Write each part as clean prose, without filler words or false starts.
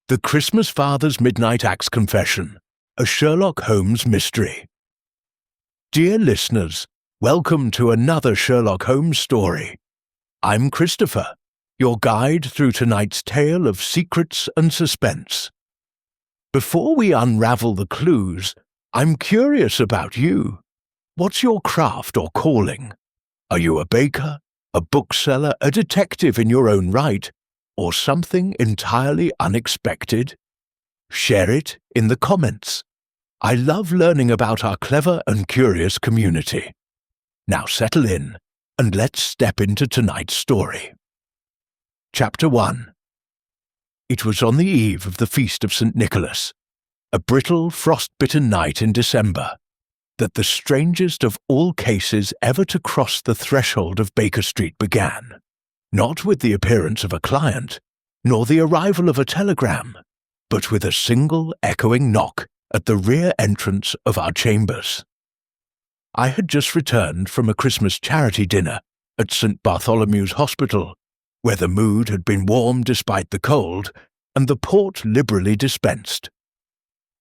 The Christmas Father's Midnight Axe Confession, a Sherlock Holmes mystery. Dear listeners, welcome to another Sherlock Holmes story. I'm Christopher, your guide through tonight's tale of secrets and suspense. Before we unravel the clues, I'm curious about you. What's your craft or calling? Are you a baker, a bookseller, a detective in your own right, or something entirely unexpected? Share it in the comments. I love learning about our clever and curious community. Now settle in, and let's step into tonight's story. Chapter 1. It was on the eve of the Feast of St. Nicholas, a brittle, frost-bitten night in December, that the strangest of all cases ever to cross the threshold of Baker Street began. Not with the appearance of a client, nor the arrival of a telegram, but with a single echoing knock at the rear entrance of our chambers. I had just returned from a Christmas charity dinner at St. Bartholomew's Hospital, where the mood had been warm despite the cold, and the port liberally dispensed.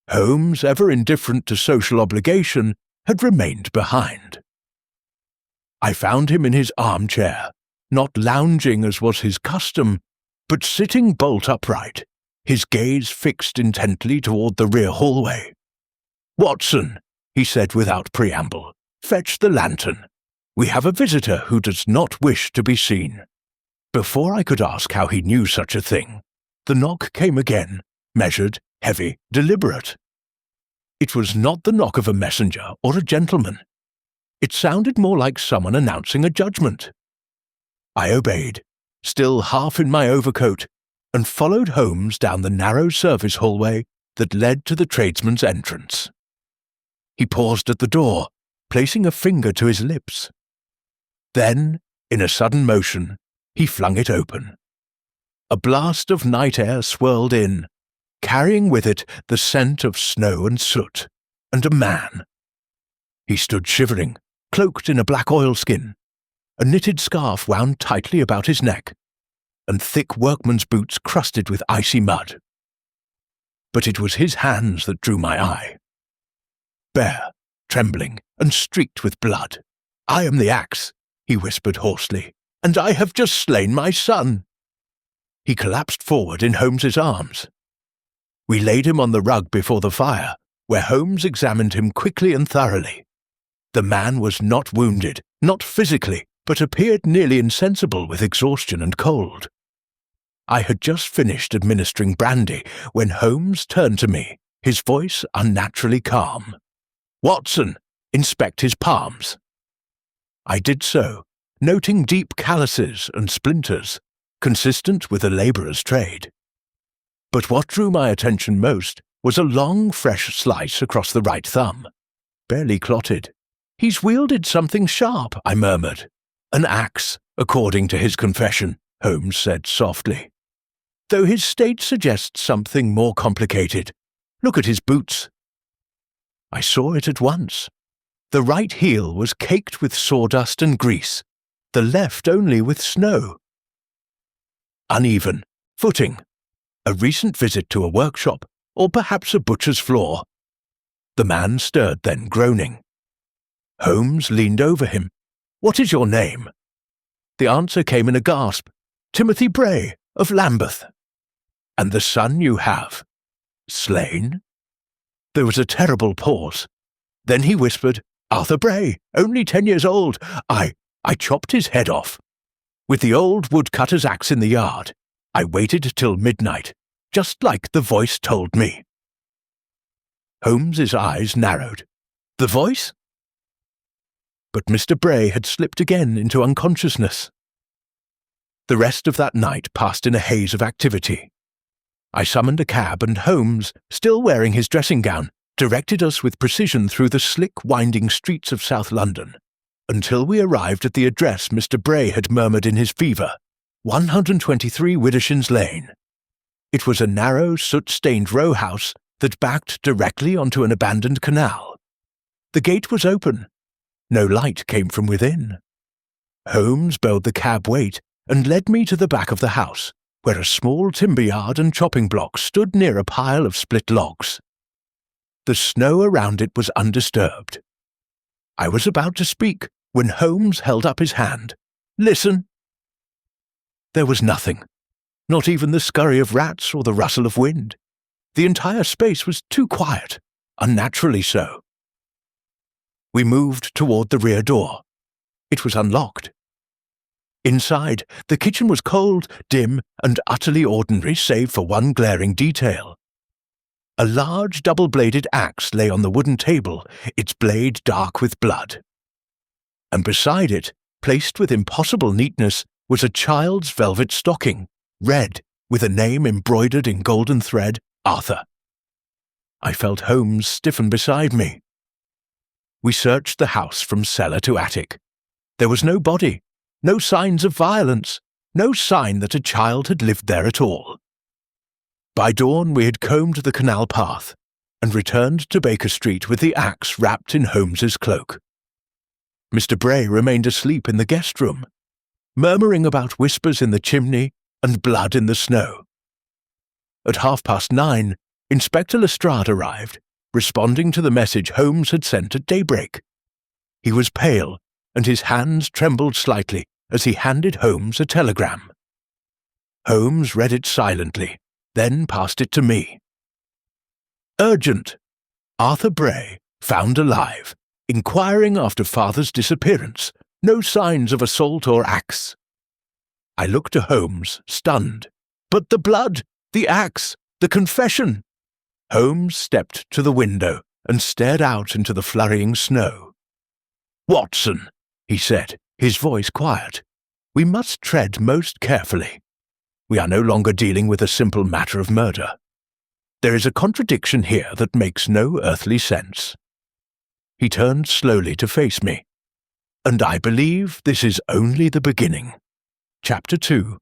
Holmes, ever indifferent to social obligation, had remained behind. I found him in his armchair, not lounging as was his custom, but sitting bolt upright, his gaze fixed intently toward the rear hallway. "Watson," he said without preamble, "fetch the lantern. We have a visitor who does not wish to be seen." Before I could ask how he knew such a thing, the knock came again, measured, heavy, deliberate. It was not the knock of a messenger or a gentleman. It sounded more like someone announcing a judgment. I obeyed, still half in my overcoat, and followed Holmes down the narrow service hallway that led to the tradesman's entrance. He paused at the door, placing a finger to his lips. Then, in a sudden motion, he flung it open. A blast of night air swirled in, carrying with it the scent of snow and soot, and a man. He stood shivering, cloaked in a black oilskin, a knitted scarf wound tightly about his neck, and thick workman's boots crusted with icy mud. But it was his hands that drew my eye. Bare, trembling, and streaked with blood. "I am the axe," he whispered hoarsely, "and I have just slain my son." He collapsed forward in Holmes's arms. We laid him on the rug before the fire, where Holmes examined him quickly and thoroughly. The man was not wounded, not physically, but appeared nearly insensible with exhaustion and cold. I had just finished administering brandy when Holmes turned to me, his voice unnaturally calm. "Watson, inspect his palms." I did so, noting deep calluses and splinters, consistent with a labourer's trade. But what drew my attention most was a long, fresh slice across the right thumb, barely clotted. "He's wielded something sharp," I murmured. "An axe, according to his confession," Holmes said softly. "Though his state suggests something more complicated. Look at his boots." I saw it at once. The right heel was caked with sawdust and grease, the left only with snow. Uneven, footing. A recent visit to a workshop, or perhaps a butcher's floor. The man stirred then, groaning. Holmes leaned over him. "What is your name?" The answer came in a gasp. "Timothy Bray, of Lambeth." "And the son you have? Slain?" There was a terrible pause. Then he whispered, "Arthur Bray, only 10 years old. I chopped his head off. With the old woodcutter's axe in the yard. I waited till midnight, just like the voice told me." Holmes's eyes narrowed. "The voice?" But Mr. Bray had slipped again into unconsciousness. The rest of that night passed in a haze of activity. I summoned a cab, and Holmes, still wearing his dressing gown, directed us with precision through the slick, winding streets of South London, until we arrived at the address Mr. Bray had murmured in his fever, 123 Widdershins Lane. It was a narrow, soot-stained row house that backed directly onto an abandoned canal. The gate was open. No light came from within. Holmes bade the cab wait and led me to the back of the house, where a small timber yard and chopping block stood near a pile of split logs. The snow around it was undisturbed. I was about to speak when Holmes held up his hand. "Listen!" There was nothing, not even the scurry of rats or the rustle of wind. The entire space was too quiet, unnaturally so. We moved toward the rear door. It was unlocked. Inside, the kitchen was cold, dim, and utterly ordinary save for one glaring detail. A large double-bladed axe lay on the wooden table, its blade dark with blood. And beside it, placed with impossible neatness, was a child's velvet stocking, red, with a name embroidered in golden thread, Arthur. I felt Holmes stiffen beside me. We searched the house from cellar to attic. There was no body, no signs of violence, no sign that a child had lived there at all. By dawn we had combed the canal path and returned to Baker Street with the axe wrapped in Holmes's cloak. Mr. Bray remained asleep in the guest room, murmuring about whispers in the chimney and blood in the snow. At 9:30, Inspector Lestrade arrived, responding to the message Holmes had sent at daybreak. He was pale, and his hands trembled slightly as he handed Holmes a telegram. Holmes read it silently, then passed it to me. "Urgent. Arthur Bray, found alive, inquiring after father's disappearance. No signs of assault or axe." I looked to Holmes, stunned. "But the blood, the axe, the confession!" Holmes stepped to the window and stared out into the flurrying snow. "Watson," he said, his voice quiet, "we must tread most carefully. We are no longer dealing with a simple matter of murder. There is a contradiction here that makes no earthly sense." He turned slowly to face me. "And I believe this is only the beginning." Chapter 2.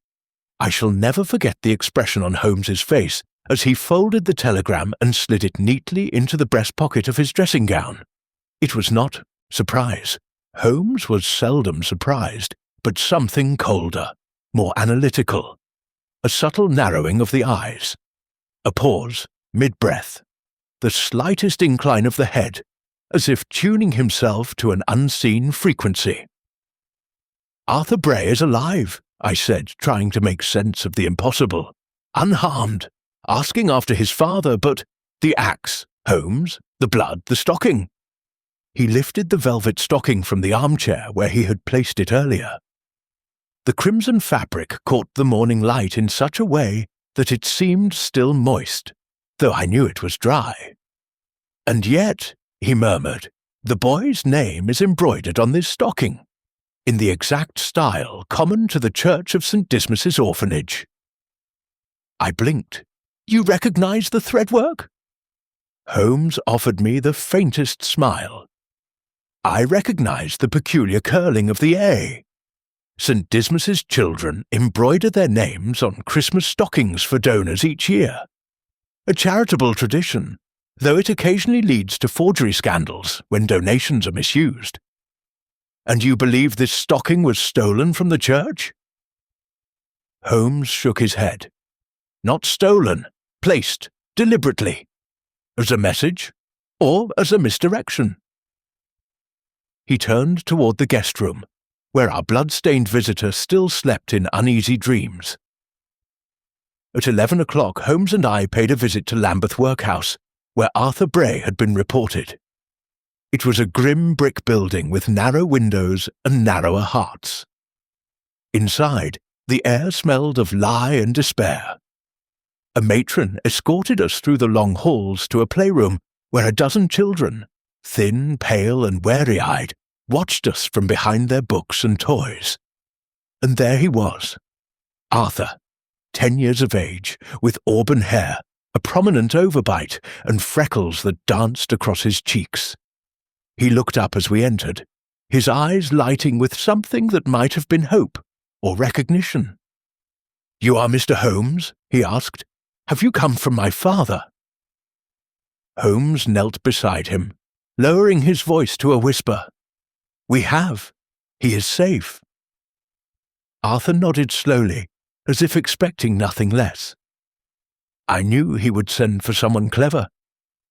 I shall never forget the expression on Holmes's face as he folded the telegram and slid it neatly into the breast pocket of his dressing gown. It was not surprise. Holmes was seldom surprised, but something colder, more analytical. A subtle narrowing of the eyes. A pause, mid-breath. The slightest incline of the head, as if tuning himself to an unseen frequency. "Arthur Bray is alive," I said, trying to make sense of the impossible. "Unharmed, asking after his father, but the axe, Holmes, the blood, the stocking." He lifted the velvet stocking from the armchair where he had placed it earlier. The crimson fabric caught the morning light in such a way that it seemed still moist, though I knew it was dry. "And yet," he murmured, "the boy's name is embroidered on this stocking, in the exact style common to the Church of St. Dismas's orphanage." I blinked. "You recognize the threadwork?" Holmes offered me the faintest smile. "I recognize the peculiar curling of the A. St. Dismas's children embroider their names on Christmas stockings for donors each year. A charitable tradition, though it occasionally leads to forgery scandals when donations are misused." "And you believe this stocking was stolen from the church?" Holmes shook his head. "Not stolen, placed, deliberately. As a message, or as a misdirection." He turned toward the guest room, where our blood-stained visitor still slept in uneasy dreams. At 11 o'clock, Holmes and I paid a visit to Lambeth Workhouse, where Arthur Bray had been reported. It was a grim brick building with narrow windows and narrower hearts. Inside, the air smelled of lie and despair. A matron escorted us through the long halls to a playroom where a dozen children, thin, pale, and weary-eyed, watched us from behind their books and toys. And there he was, Arthur, 10 years of age, with auburn hair, a prominent overbite, and freckles that danced across his cheeks. He looked up as we entered, his eyes lighting with something that might have been hope or recognition. "You are Mr. Holmes?" he asked. "Have you come from my father?" Holmes knelt beside him, lowering his voice to a whisper. "We have. He is safe." Arthur nodded slowly, as if expecting nothing less. I knew he would send for someone clever.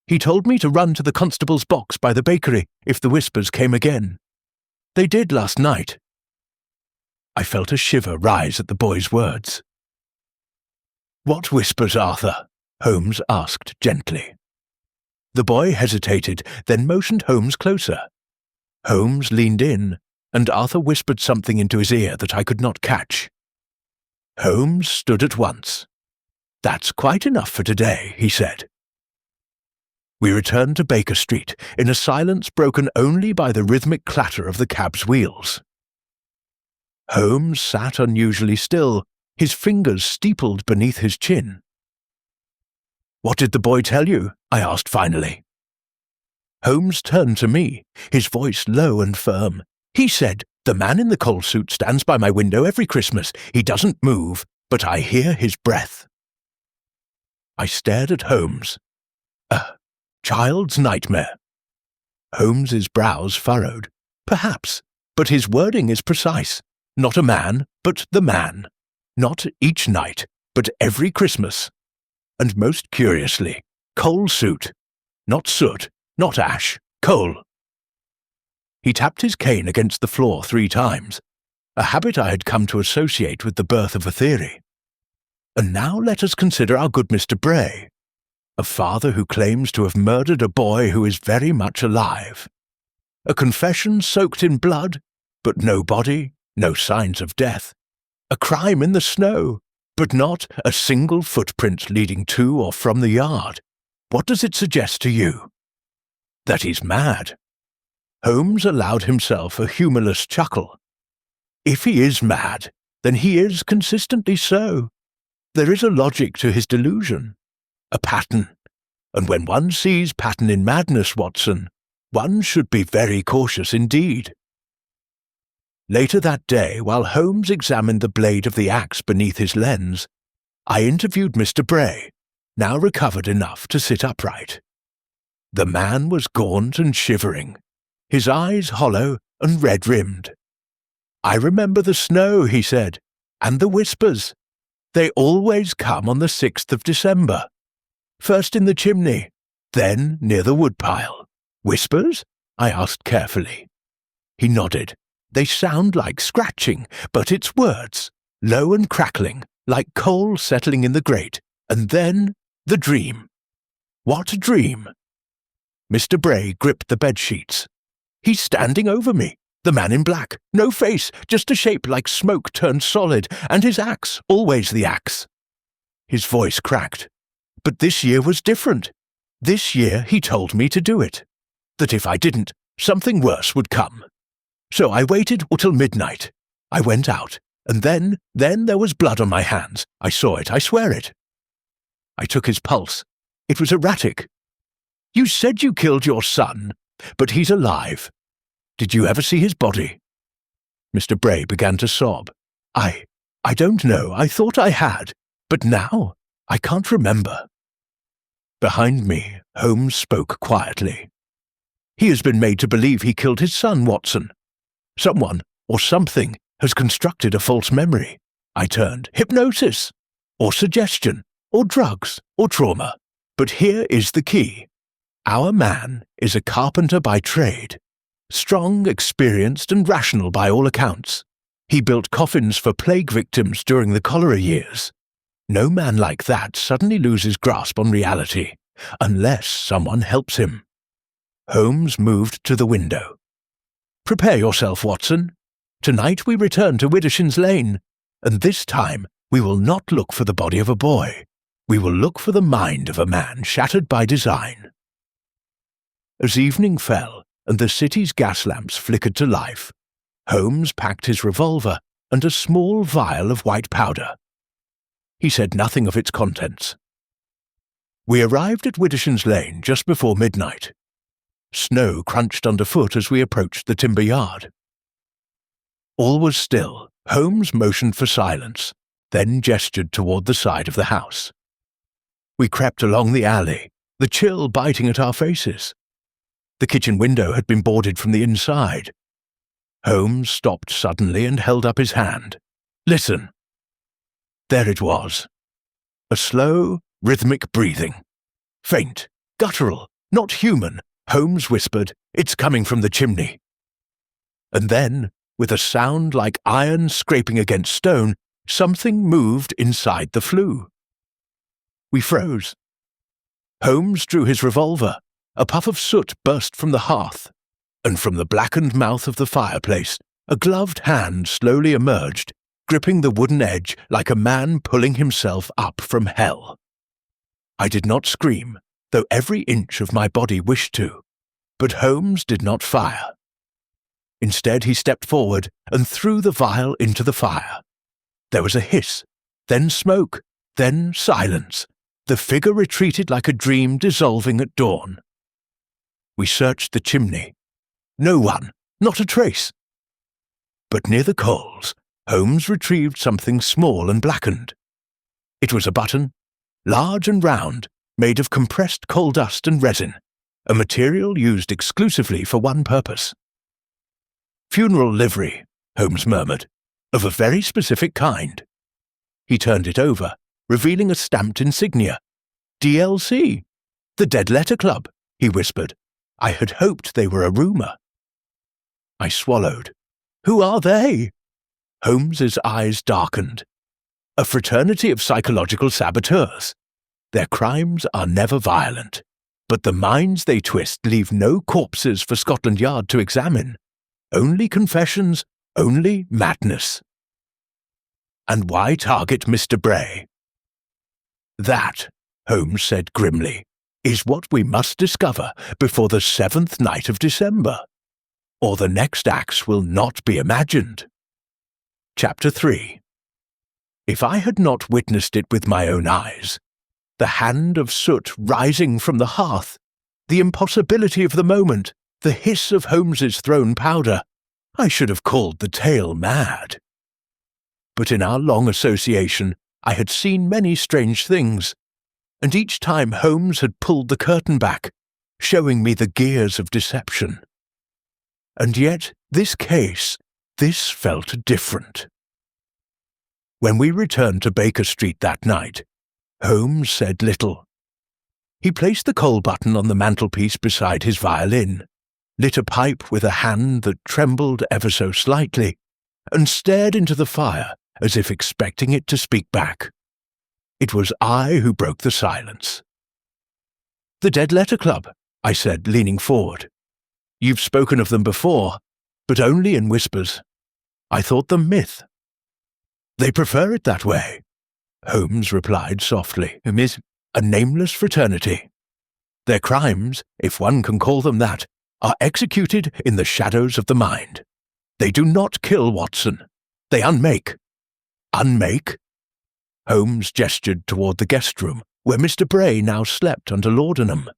He told me to run to the constable's box by the bakery if the whispers came again. They did last night. I felt a shiver rise at the boy's words. "What whispers, Arthur?" Holmes asked gently. The boy hesitated, then motioned Holmes closer. Holmes leaned in, and Arthur whispered something into his ear that I could not catch. Holmes stood at once. "That's quite enough for today," he said. We returned to Baker Street in a silence broken only by the rhythmic clatter of the cab's wheels. Holmes sat unusually still, his fingers steepled beneath his chin. "What did the boy tell you?" I asked finally. Holmes turned to me, his voice low and firm. He said, "The man in the coal suit stands by my window every Christmas. He doesn't move, but I hear his breath." I stared at Holmes. A child's nightmare. Holmes's brows furrowed. Perhaps, but his wording is precise. Not a man, but the man. Not each night, but every Christmas. And most curiously, coal suit. Not soot, not ash, coal. He tapped his cane against the floor 3 times, a habit I had come to associate with the birth of a theory. And now let us consider our good Mr. Bray, a father who claims to have murdered a boy who is very much alive. A confession soaked in blood, but no body, no signs of death. A crime in the snow, but not a single footprint leading to or from the yard. What does it suggest to you? That he's mad. Holmes allowed himself a humorless chuckle. If he is mad, then he is consistently so. There is a logic to his delusion, a pattern. And when one sees pattern in madness, Watson, one should be very cautious indeed. Later that day, while Holmes examined the blade of the axe beneath his lens, I interviewed Mr. Bray, now recovered enough to sit upright. The man was gaunt and shivering, his eyes hollow and red-rimmed. "I remember the snow," he said, "and the whispers. They always come on the 6th of December. First in the chimney, then near the woodpile. Whispers?" I asked carefully. He nodded. "They sound like scratching, but it's words, low and crackling, like coal settling in the grate. And then the dream." "What dream?" Mr. Bray gripped the bedsheets. "He's standing over me, the man in black, no face, just a shape like smoke turned solid, and his axe, always the axe." His voice cracked. "But this year was different. This year he told me to do it, that if I didn't, something worse would come. So I waited until midnight. I went out, and then there was blood on my hands. I saw it, I swear it." I took his pulse. It was erratic. "You said you killed your son, but he's alive. Did you ever see his body?" Mr. Bray began to sob. I don't know. I thought I had, but now I can't remember." Behind me, Holmes spoke quietly. "He has been made to believe he killed his son, Watson. Someone, or something, has constructed a false memory." I turned. "Hypnosis, or suggestion, or drugs, or trauma. But here is the key. Our man is a carpenter by trade. Strong, experienced, and rational by all accounts. He built coffins for plague victims during the cholera years. No man like that suddenly loses grasp on reality, unless someone helps him." Holmes moved to the window. "Prepare yourself, Watson. Tonight we return to Widdershins Lane, and this time we will not look for the body of a boy. We will look for the mind of a man shattered by design." As evening fell and the city's gas lamps flickered to life, Holmes packed his revolver and a small vial of white powder. He said nothing of its contents. We arrived at Widdershins Lane just before midnight. Snow crunched underfoot as we approached the timber yard. All was still. Holmes motioned for silence, then gestured toward the side of the house. We crept along the alley, the chill biting at our faces. The kitchen window had been boarded from the inside. Holmes stopped suddenly and held up his hand. "Listen." There it was. A slow, rhythmic breathing. Faint, guttural, not human, Holmes whispered, "It's coming from the chimney." And then, with a sound like iron scraping against stone, something moved inside the flue. We froze. Holmes drew his revolver. A puff of soot burst from the hearth, and from the blackened mouth of the fireplace, a gloved hand slowly emerged, gripping the wooden edge like a man pulling himself up from hell. I did not scream, though every inch of my body wished to, but Holmes did not fire. Instead, he stepped forward and threw the vial into the fire. There was a hiss, then smoke, then silence. The figure retreated like a dream dissolving at dawn. We searched the chimney. No one, not a trace. But near the coals, Holmes retrieved something small and blackened. It was a button, large and round, made of compressed coal dust and resin, a material used exclusively for one purpose. "Funeral livery," Holmes murmured, "of a very specific kind." He turned it over, revealing a stamped insignia. "DLC, the Dead Letter Club," he whispered. I had hoped they were a rumour. I swallowed. "Who are they?" Holmes's eyes darkened. "A fraternity of psychological saboteurs. Their crimes are never violent, but the minds they twist leave no corpses for Scotland Yard to examine. Only confessions, only madness." "And why target Mr. Bray?" "That," Holmes said grimly, "is what we must discover before the 7th night of December, or the next acts will not be imagined." Chapter 3. If I had not witnessed it with my own eyes, the hand of soot rising from the hearth, the impossibility of the moment, the hiss of Holmes's thrown powder, I should have called the tale mad. But in our long association, I had seen many strange things, and each time Holmes had pulled the curtain back, showing me the gears of deception. And yet this felt different. When we returned to Baker Street that night, Holmes said little. He placed the coal button on the mantelpiece beside his violin, lit a pipe with a hand that trembled ever so slightly, and stared into the fire as if expecting it to speak back. It was I who broke the silence. "The Dead Letter Club," I said, leaning forward. "You've spoken of them before, but only in whispers. I thought them myth." "They prefer it that way," Holmes replied softly. "Is a nameless fraternity. Their crimes, if one can call them that, are executed in the shadows of the mind. They do not kill Watson. They unmake." "Unmake?" Holmes gestured toward the guest room, where Mr. Bray now slept under laudanum.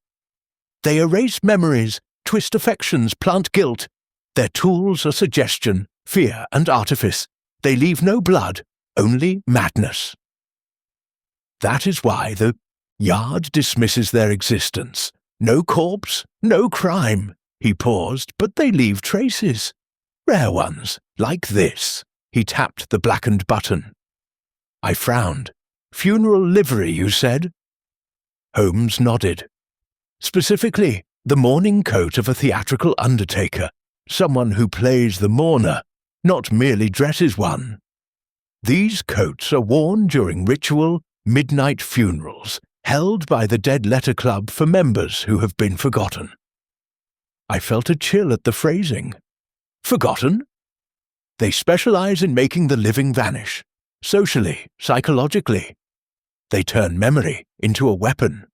"They erase memories, twist affections, plant guilt. Their tools are suggestion, fear, and artifice. They leave no blood, only madness. That is why the Yard dismisses their existence. No corpse, no crime." He paused, "but they leave traces. Rare ones, like this." He tapped the blackened button. I frowned. "Funeral livery, you said?" Holmes nodded. "Specifically, the mourning coat of a theatrical undertaker, someone who plays the mourner, not merely dresses one. These coats are worn during ritual, midnight funerals, held by the Dead Letter Club for members who have been forgotten." I felt a chill at the phrasing. "Forgotten?" "They specialize in making the living vanish, socially, psychologically. They turn memory into a weapon.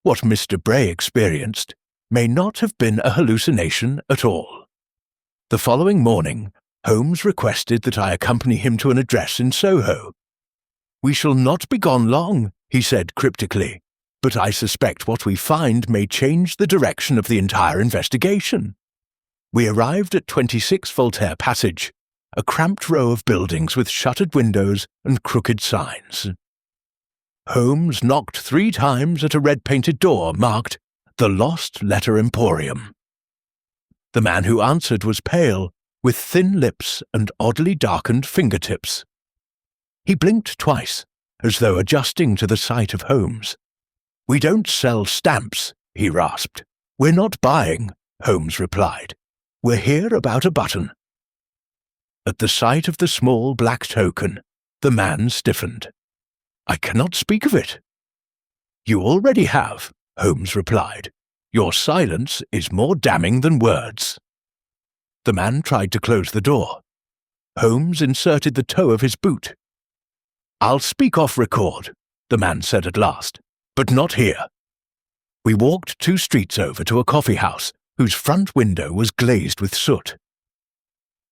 What Mr. Bray experienced may not have been a hallucination at all." The following morning, Holmes requested that I accompany him to an address in Soho. "We shall not be gone long," he said cryptically, "but I suspect what we find may change the direction of the entire investigation." We arrived at 26 Voltaire Passage, a cramped row of buildings with shuttered windows and crooked signs. Holmes knocked 3 times at a red-painted door marked "The Lost Letter Emporium." The man who answered was pale, with thin lips and oddly darkened fingertips. He blinked twice, as though adjusting to the sight of Holmes. "We don't sell stamps," he rasped. "We're not buying," Holmes replied. "We're here about a button." At the sight of the small black token, the man stiffened. "I cannot speak of it." "You already have," Holmes replied. "Your silence is more damning than words." The man tried to close the door. Holmes inserted the toe of his boot. "I'll speak off record," the man said at last, "but not here." We walked 2 streets over to a coffee house whose front window was glazed with soot.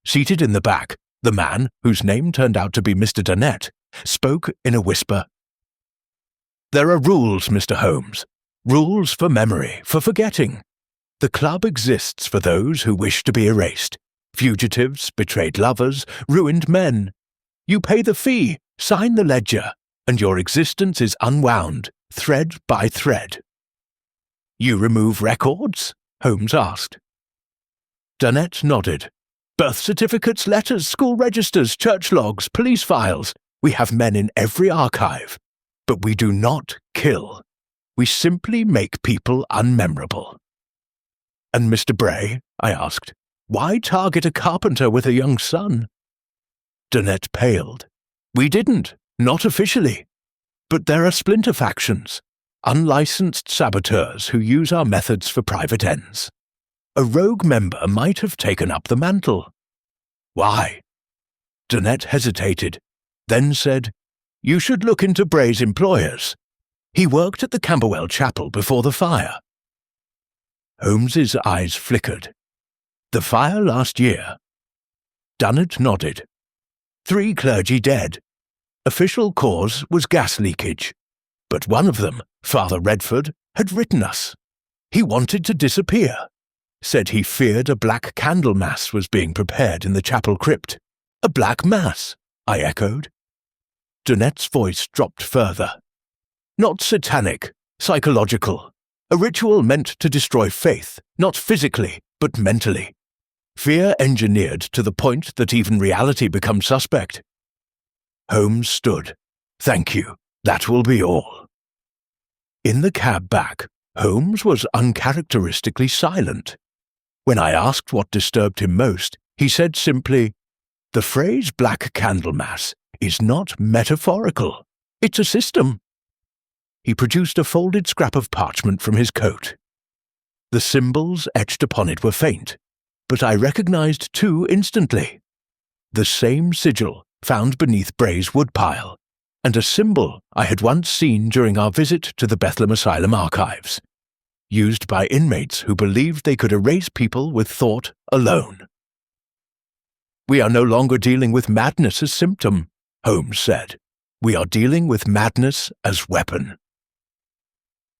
Seated in the back, the man, whose name turned out to be Mr. Donnett, spoke in a whisper. "There are rules, Mr. Holmes. Rules for memory, for forgetting. The club exists for those who wish to be erased. Fugitives, betrayed lovers, ruined men. You pay the fee, sign the ledger, and your existence is unwound, thread by thread." "You remove records?" Holmes asked. Donnett nodded. "Birth certificates, letters, school registers, church logs, police files. We have men in every archive. But we do not kill. We simply make people unmemorable." "And Mr. Bray," I asked, "why target a carpenter with a young son?" Donnett paled. "We didn't, not officially. But there are splinter factions, unlicensed saboteurs who use our methods for private ends. A rogue member might have taken up the mantle." "Why?" Donnett hesitated, then said, "You should look into Bray's employers. He worked at the Camberwell Chapel before the fire." Holmes's eyes flickered. "The fire last year?" Donnett nodded. 3 clergy dead. Official cause was gas leakage. But one of them, Father Redford, had written us. He wanted to disappear. Said he feared a black candle mass was being prepared in the chapel crypt. "A black mass," I echoed. Donnett's voice dropped further. "Not satanic, psychological. A ritual meant to destroy faith, not physically, but mentally. Fear engineered to the point that even reality becomes suspect." Holmes stood. "Thank you. That will be all." In the cab back, Holmes was uncharacteristically silent. When I asked what disturbed him most, he said simply, "The phrase Black Candlemas is not metaphorical. It's a system." He produced a folded scrap of parchment from his coat. The symbols etched upon it were faint, but I recognized 2 instantly. The same sigil found beneath Bray's woodpile, and a symbol I had once seen during our visit to the Bethlehem Asylum archives, used by inmates who believed they could erase people with thought alone. "We are no longer dealing with madness as symptom," Holmes said. "We are dealing with madness as weapon."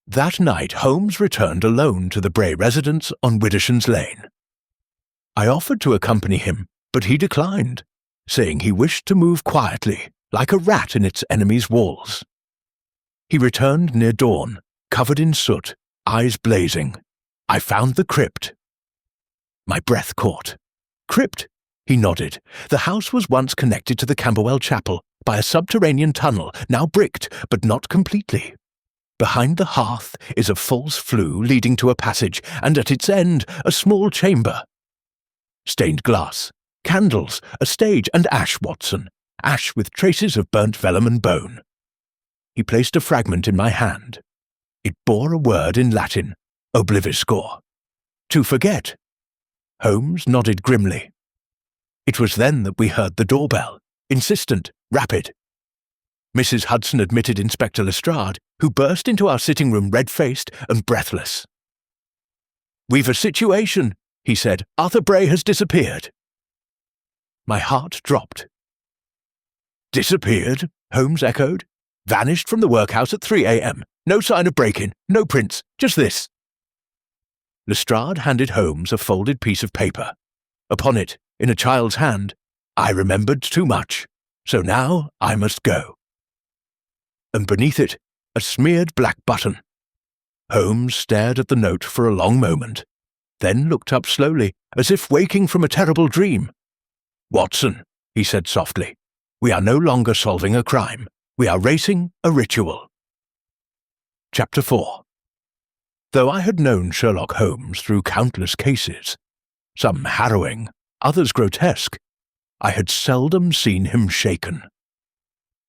That night Holmes returned alone to the Bray residence on Widdershins Lane. I offered to accompany him, but he declined, saying he wished to move quietly, like a rat in its enemy's walls. He returned near dawn, covered in soot, eyes blazing. "I found the crypt." My breath caught. "Crypt?" He nodded. "The house was once connected to the Camberwell Chapel by a subterranean tunnel, now bricked, but not completely. Behind the hearth is a false flue leading to a passage, and at its end a small chamber. Stained glass, candles, a stage, and ash, Watson. Ash with traces of burnt vellum and bone." He placed a fragment in my hand. It bore a word in Latin, obliviscor. "To forget." Holmes nodded grimly. It was then that we heard the doorbell, insistent, rapid. Mrs. Hudson admitted Inspector Lestrade, who burst into our sitting room red-faced and breathless. "We've a situation," he said. "Arthur Bray has disappeared." My heart dropped. "Disappeared?" Holmes echoed. "Vanished from the workhouse at 3 a.m. No sign of break-in, no prints, just this." Lestrade handed Holmes a folded piece of paper. Upon it, in a child's hand, "I remembered too much, so now I must go." And beneath it, a smeared black button. Holmes stared at the note for a long moment, then looked up slowly, as if waking from a terrible dream. "Watson," he said softly, "we are no longer solving a crime. We are racing a ritual. Chapter 4. Though I had known Sherlock Holmes through countless cases, some harrowing, others grotesque, I had seldom seen him shaken.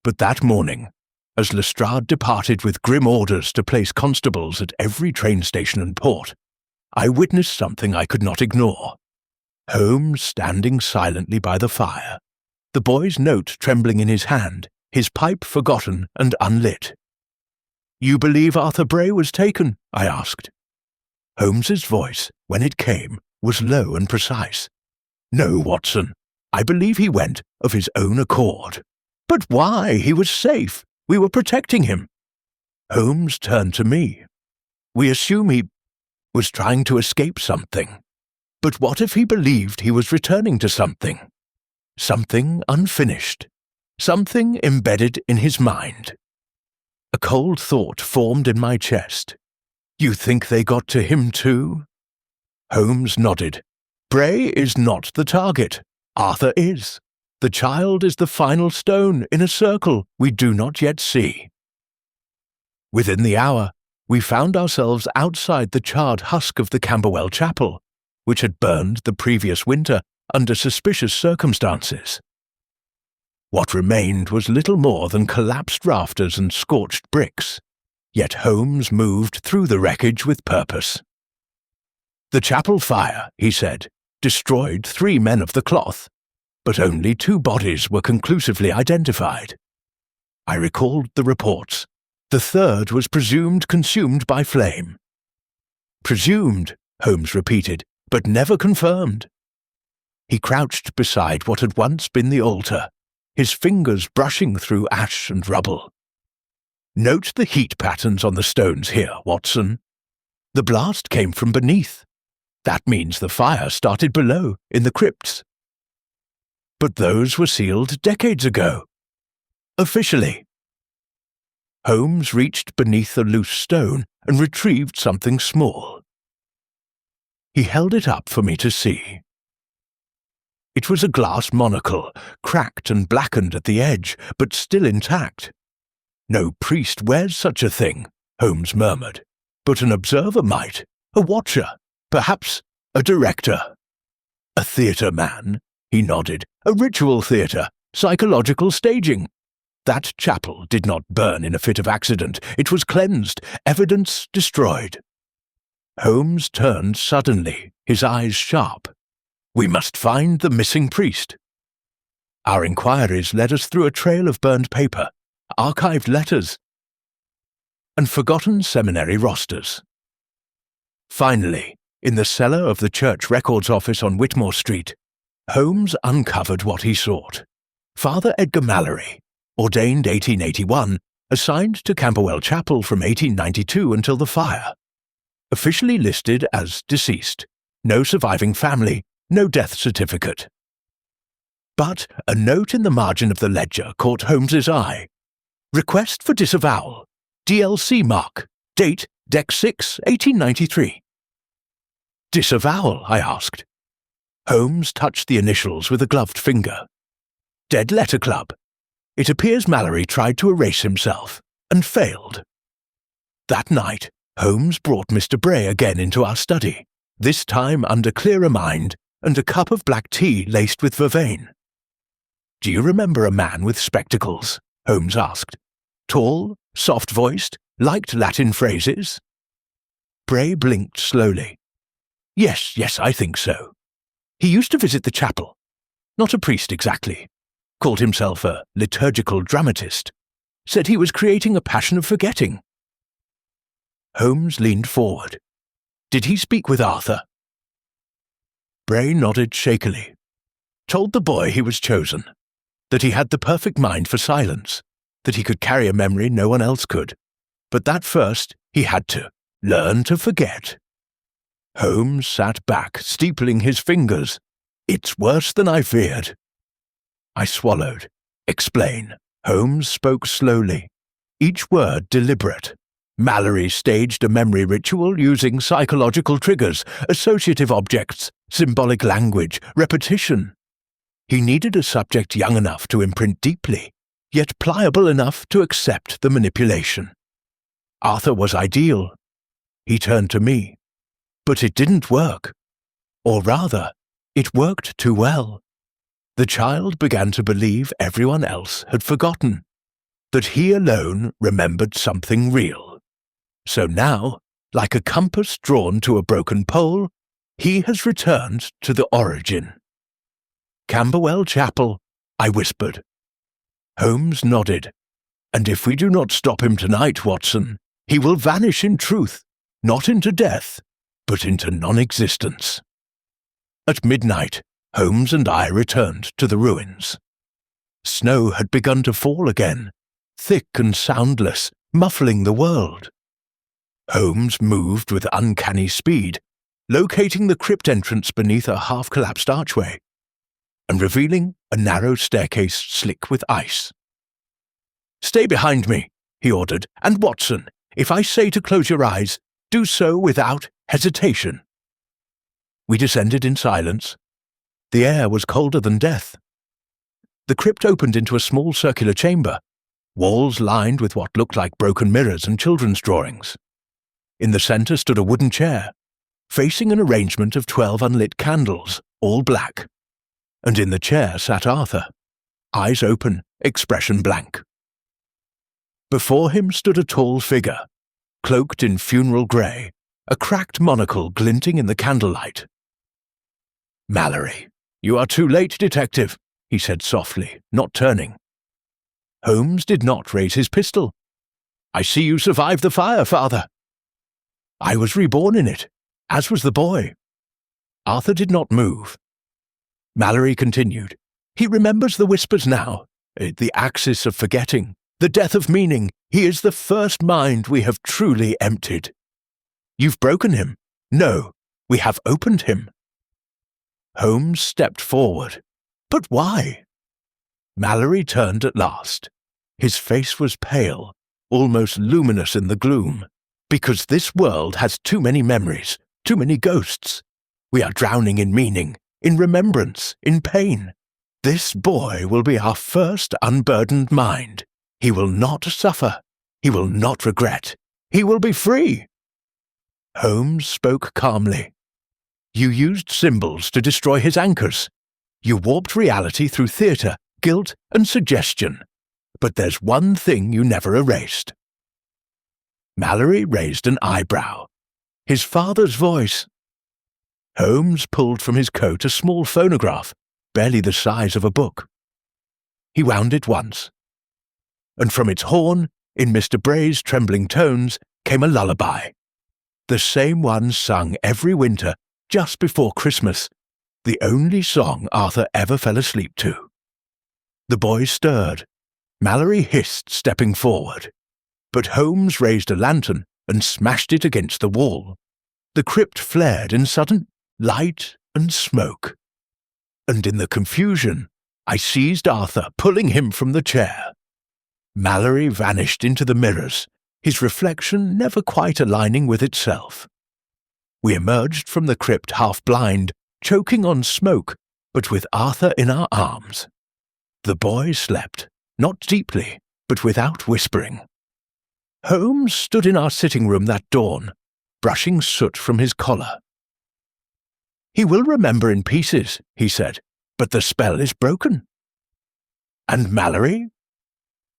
But that morning, as Lestrade departed with grim orders to place constables at every train station and port, I witnessed something I could not ignore. Holmes standing silently by the fire, the boy's note trembling in his hand, his pipe forgotten and unlit. "You believe Arthur Bray was taken?" I asked. Holmes's voice, when it came, was low and precise. "No, Watson. I believe he went of his own accord." "But why? He was safe. We were protecting him." Holmes turned to me. "We assume he was trying to escape something. But what if he believed he was returning to something? Something unfinished. Something embedded in his mind." A cold thought formed in my chest. "You think they got to him too?" Holmes nodded. "Bray is not the target. Arthur is. The child is the final stone in a circle we do not yet see." Within the hour, we found ourselves outside the charred husk of the Camberwell Chapel, which had burned the previous winter under suspicious circumstances. What remained was little more than collapsed rafters and scorched bricks, yet Holmes moved through the wreckage with purpose. "The chapel fire," he said, "destroyed 3 men of the cloth, but only 2 bodies were conclusively identified." I recalled the reports. The 3rd was presumed consumed by flame. "Presumed," Holmes repeated, "but never confirmed." He crouched beside what had once been the altar, his fingers brushing through ash and rubble. "Note the heat patterns on the stones here, Watson. The blast came from beneath. That means the fire started below, in the crypts. But those were sealed decades ago. Officially." Holmes reached beneath a loose stone and retrieved something small. He held it up for me to see. It was a glass monocle, cracked and blackened at the edge, but still intact. "No priest wears such a thing," Holmes murmured, "but an observer might, a watcher, perhaps a director." "A theatre man," he nodded, "a ritual theatre, psychological staging. That chapel did not burn in a fit of accident. It was cleansed, evidence destroyed." Holmes turned suddenly, his eyes sharp. "We must find the missing priest." Our inquiries led us through a trail of burned paper, archived letters, and forgotten seminary rosters. Finally, in the cellar of the church records office on Whitmore Street, Holmes uncovered what he sought. Father Edgar Mallory, ordained 1881, assigned to Camberwell Chapel from 1892 until the fire. Officially listed as deceased. No surviving family, no death certificate. But a note in the margin of the ledger caught Holmes's eye. "Request for disavowal. DLC mark. Date Dec 6, 1893. "Disavowal?" I asked. Holmes touched the initials with a gloved finger. "Dead Letter Club. It appears Mallory tried to erase himself, and failed." That night, Holmes brought Mr. Bray again into our study, this time under clearer mind and a cup of black tea laced with vervain. "Do you remember a man with spectacles?" Holmes asked. "Tall, soft-voiced, liked Latin phrases?" Bray blinked slowly. Yes, I think so. He used to visit the chapel. Not a priest exactly. Called himself a liturgical dramatist. Said he was creating a passion of forgetting." Holmes leaned forward. "Did he speak with Arthur?" Bray nodded shakily. "Told the boy he was chosen, that he had the perfect mind for silence, that he could carry a memory no one else could, but that first he had to learn to forget." Holmes sat back, steepling his fingers. "It's worse than I feared." I swallowed. "Explain." Holmes spoke slowly, each word deliberate. "Mallory staged a memory ritual using psychological triggers, associative objects, symbolic language, repetition. He needed a subject young enough to imprint deeply, yet pliable enough to accept the manipulation. Arthur was ideal. He turned to me. But it didn't work. Or rather, it worked too well. The child began to believe everyone else had forgotten, that he alone remembered something real. So now, like a compass drawn to a broken pole, he has returned to the origin. "Camberwell Chapel," I whispered. Holmes nodded. "And if we do not stop him tonight, Watson, he will vanish in truth, not into death, but into non-existence." At midnight, Holmes and I returned to the ruins. Snow had begun to fall again, thick and soundless, muffling the world. Holmes moved with uncanny speed, locating the crypt entrance beneath a half-collapsed archway, and revealing a narrow staircase slick with ice. "Stay behind me," he ordered, "and Watson, if I say to close your eyes, do so without hesitation." We descended in silence. The air was colder than death. The crypt opened into a small circular chamber, walls lined with what looked like broken mirrors and children's drawings. In the centre stood a wooden chair, facing an arrangement of 12 unlit candles, all black. And in the chair sat Arthur, eyes open, expression blank. Before him stood a tall figure, cloaked in funeral grey, a cracked monocle glinting in the candlelight. "Mallory, you are too late, detective," he said softly, not turning. Holmes did not raise his pistol. "I see you survived the fire, father." "I was reborn in it, as was the boy." Arthur did not move. Mallory continued. "He remembers the whispers now, the axis of forgetting, the death of meaning. He is the first mind we have truly emptied." "You've broken him." "No, we have opened him." Holmes stepped forward. "But why?" Mallory turned at last. His face was pale, almost luminous in the gloom. "Because this world has too many memories, too many ghosts. We are drowning in meaning, in remembrance, in pain. This boy will be our first unburdened mind. He will not suffer. He will not regret. He will be free." Holmes spoke calmly. "You used symbols to destroy his anchors. You warped reality through theatre, guilt, and suggestion. But there's one thing you never erased." Mallory raised an eyebrow. "His father's voice." Holmes pulled from his coat a small phonograph, barely the size of a book. He wound it once. And from its horn, in Mr. Bray's trembling tones, came a lullaby. The same one sung every winter, just before Christmas, the only song Arthur ever fell asleep to. The boy stirred. Mallory hissed, stepping forward. But Holmes raised a lantern and smashed it against the wall. The crypt flared in sudden light and smoke. And in the confusion, I seized Arthur, pulling him from the chair. Mallory vanished into the mirrors, his reflection never quite aligning with itself. We emerged from the crypt half-blind, choking on smoke, but with Arthur in our arms. The boy slept, not deeply, but without whispering. Holmes stood in our sitting room that dawn, brushing soot from his collar. "He will remember in pieces," he said, "but the spell is broken." "And Mallory?"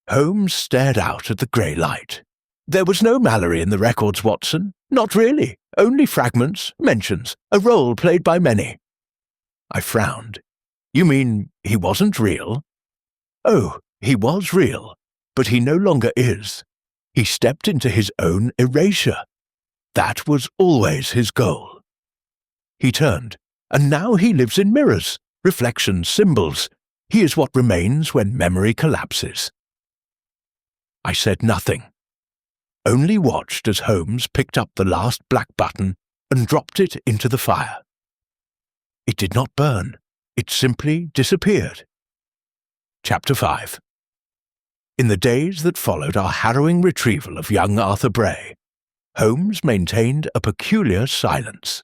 Holmes stared out at the grey light. "There was no Mallory in the records, Watson. Not really. Only fragments, mentions, a role played by many." I frowned. "You mean he wasn't real?" "Oh, he was real, but he no longer is. He stepped into his own erasure. That was always his goal." He turned, "And now he lives in mirrors, reflections, symbols. He is what remains when memory collapses." I said nothing, only watched as Holmes picked up the last black button and dropped it into the fire. It did not burn. It simply disappeared. Chapter 5. In the days that followed our harrowing retrieval of young Arthur Bray, Holmes maintained a peculiar silence.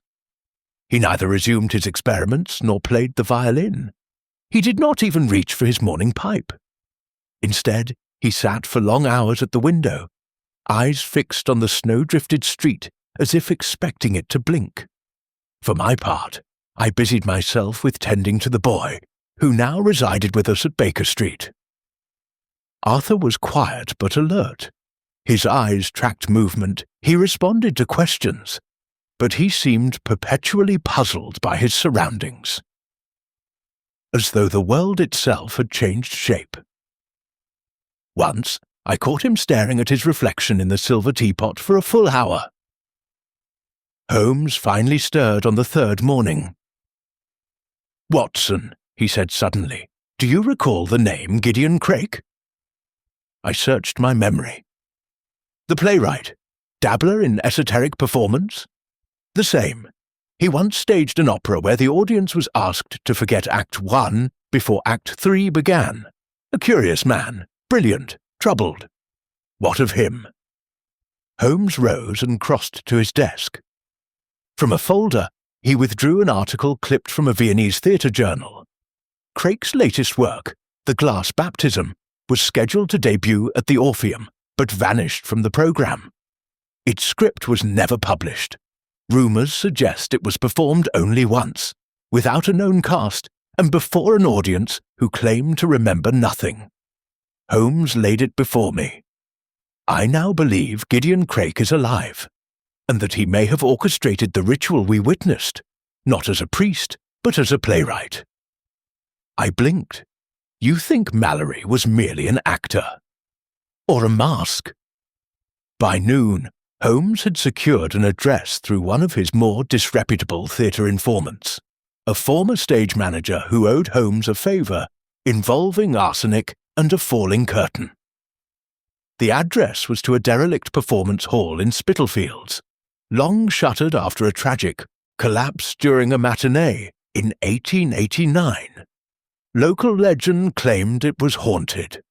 He neither resumed his experiments nor played the violin. He did not even reach for his morning pipe. Instead, he sat for long hours at the window, eyes fixed on the snow-drifted street as if expecting it to blink. For my part, I busied myself with tending to the boy, who now resided with us at Baker Street. Arthur was quiet but alert. His eyes tracked movement, he responded to questions, but he seemed perpetually puzzled by his surroundings, as though the world itself had changed shape. Once, I caught him staring at his reflection in the silver teapot for a full hour. Holmes finally stirred on the third morning. "Watson," he said suddenly, "do you recall the name Gideon Craik?" I searched my memory. "The playwright, dabbler in esoteric performance?" "The same. He once staged an opera where the audience was asked to forget Act 1 before Act 3 began. A curious man, brilliant, troubled. What of him?" Holmes rose and crossed to his desk. From a folder, he withdrew an article clipped from a Viennese theatre journal. Craik's latest work, The Glass Baptism, was scheduled to debut at the Orpheum, but vanished from the programme. Its script was never published. Rumours suggest it was performed only once, without a known cast, and before an audience who claimed to remember nothing. Holmes laid it before me. I now believe Gideon Craik is alive, and that he may have orchestrated the ritual we witnessed, not as a priest, but as a playwright. I blinked. You think Mallory was merely an actor? Or a mask? By noon, Holmes had secured an address through one of his more disreputable theatre informants, a former stage manager who owed Holmes a favour involving arsenic and a falling curtain. The address was to a derelict performance hall in Spitalfields, long shuttered after a tragic collapse during a matinee in 1889. Local legend claimed it was haunted.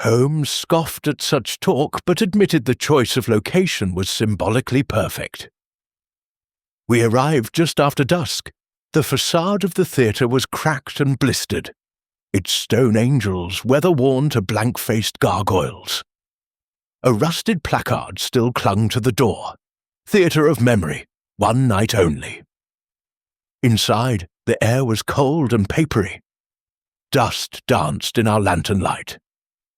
Holmes scoffed at such talk but admitted the choice of location was symbolically perfect. We arrived just after dusk. The facade of the theatre was cracked and blistered, its stone angels weather-worn to blank-faced gargoyles. A rusted placard still clung to the door. Theatre of Memory, one night only. Inside, the air was cold and papery. Dust danced in our lantern light.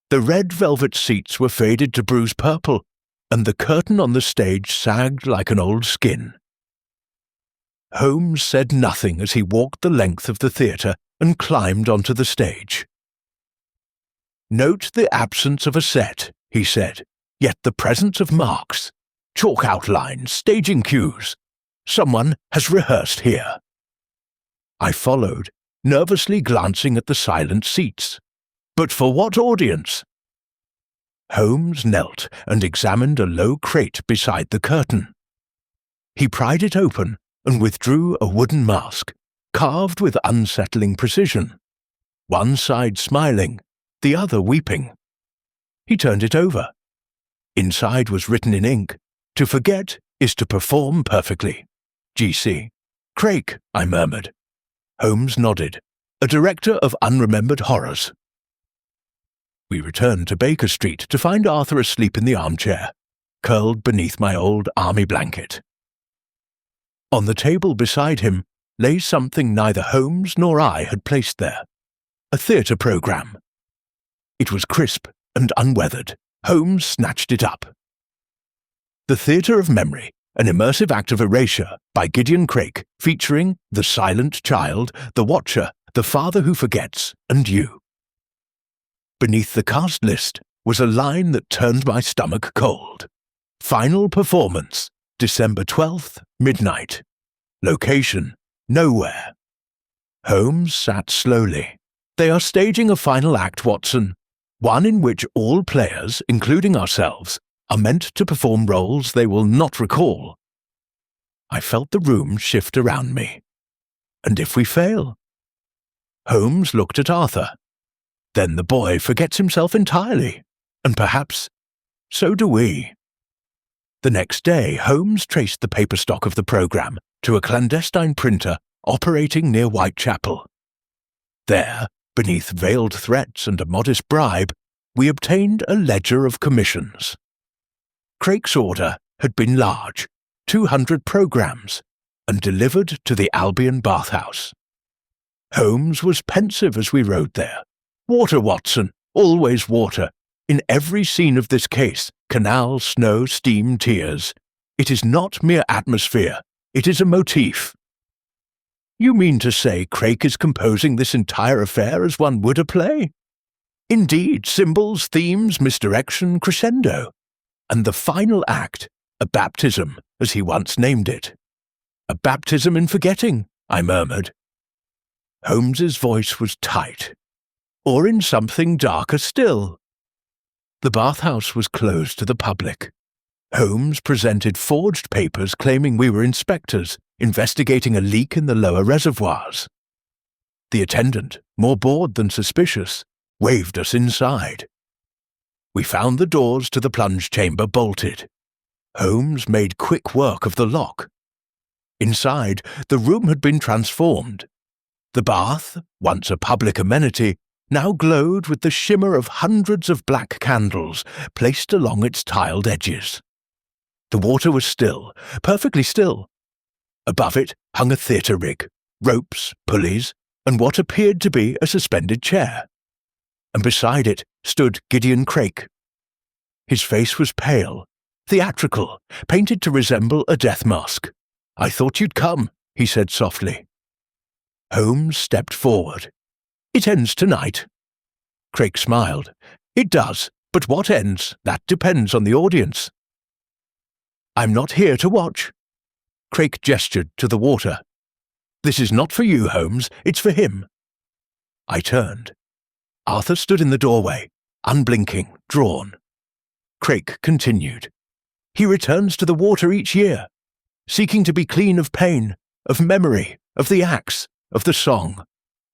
The red velvet seats were faded to bruise purple, and the curtain on the stage sagged like an old skin. Holmes said nothing as he walked the length of the theatre and climbed onto the stage. "Note the absence of a set," he said, "yet the presence of marks, chalk outlines, staging cues. Someone has rehearsed here." I followed, nervously glancing at the silent seats. But for what audience? Holmes knelt and examined a low crate beside the curtain. He pried it open and withdrew a wooden mask, carved with unsettling precision, one side smiling, the other weeping. He turned it over. Inside was written in ink, "To forget is to perform perfectly. G.C. Craik," I murmured. Holmes nodded. "A director of unremembered horrors." We returned to Baker Street to find Arthur asleep in the armchair, curled beneath my old army blanket. On the table beside him lay something neither Holmes nor I had placed there, a theatre programme. It was crisp and unweathered. Holmes snatched it up. The Theatre of Memory, an immersive act of erasure by Gideon Craik, featuring The Silent Child, The Watcher, The Father Who Forgets, and You. Beneath the cast list was a line that turned my stomach cold. Final performance, December 12th, midnight. Location, nowhere. Holmes sat slowly. "They are staging a final act, Watson, one in which all players, including ourselves, are meant to perform roles they will not recall." I felt the room shift around me. And if we fail? Holmes looked at Arthur. Then the boy forgets himself entirely, and perhaps so do we. The next day, Holmes traced the paper stock of the programme to a clandestine printer operating near Whitechapel. There, Beneath veiled threats and a modest bribe, we obtained a ledger of commissions. Craik's order had been large, 200 programmes, and delivered to the Albion bathhouse. Holmes was pensive as we rode there. Water, Watson, always water. In every scene of this case, canal, snow, steam, tears. It is not mere atmosphere, it is a motif. You mean to say Craik is composing this entire affair as one would a play? Indeed, symbols, themes, misdirection, crescendo. And the final act, a baptism, as he once named it. A baptism in forgetting, I murmured. Holmes's voice was tight. Or in something darker still. The bathhouse was closed to the public. Holmes presented forged papers claiming we were inspectors, investigating a leak in the lower reservoirs. The attendant, more bored than suspicious, waved us inside. We found the doors to the plunge chamber bolted. Holmes made quick work of the lock. Inside, the room had been transformed. The bath, once a public amenity, now glowed with the shimmer of hundreds of black candles placed along its tiled edges. The water was still, perfectly still. Above it hung a theatre rig, ropes, pulleys, and what appeared to be a suspended chair. And beside it stood Gideon Craik. His face was pale, theatrical, painted to resemble a death mask. "I thought you'd come," he said softly. Holmes stepped forward. "It ends tonight." Craik smiled. "It does, but what ends, that depends on the audience." "I'm not here to watch." Craik gestured to the water. "This is not for you, Holmes, it's for him." I turned. Arthur stood in the doorway, unblinking, drawn. Craik continued. "He returns to the water each year, seeking to be clean of pain, of memory, of the axe, of the song.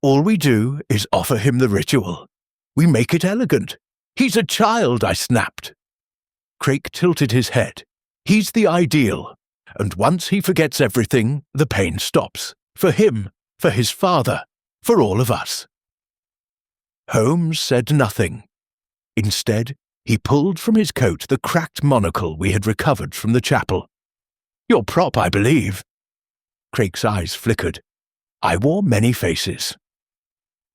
All we do is offer him the ritual. We make it elegant. He's a child," I snapped. Craik tilted his head. "He's the ideal, and once he forgets everything, the pain stops. For him, for his father, for all of us." Holmes said nothing. Instead, he pulled from his coat the cracked monocle we had recovered from the chapel. "Your prop, I believe." Craik's eyes flickered. "I wore many faces."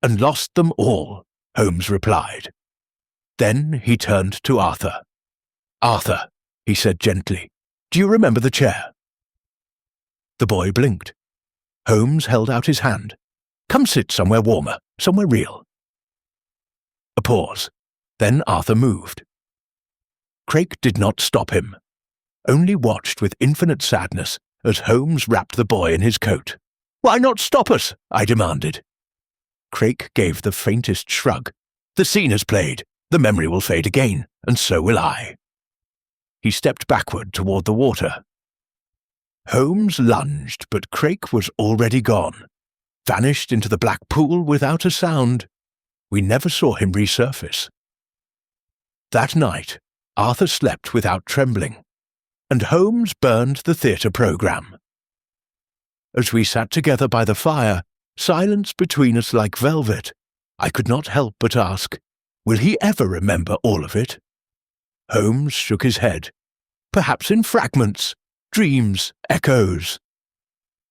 "And lost them all," Holmes replied. Then he turned to Arthur. "Arthur," he said gently, "do you remember the chair?" The boy blinked. Holmes held out his hand. "Come sit somewhere warmer, somewhere real." A pause. Then Arthur moved. Craik did not stop him, only watched with infinite sadness as Holmes wrapped the boy in his coat. "Why not stop us?" I demanded. Craik gave the faintest shrug. "The scene has played. The memory will fade again, and so will I." He stepped backward toward the water. Holmes lunged, but Craik was already gone, vanished into the black pool without a sound. We never saw him resurface. That night, Arthur slept without trembling, and Holmes burned the theatre programme. As we sat together by the fire, silence between us like velvet, I could not help but ask, will he ever remember all of it? Holmes shook his head. "Perhaps in fragments, dreams, echoes."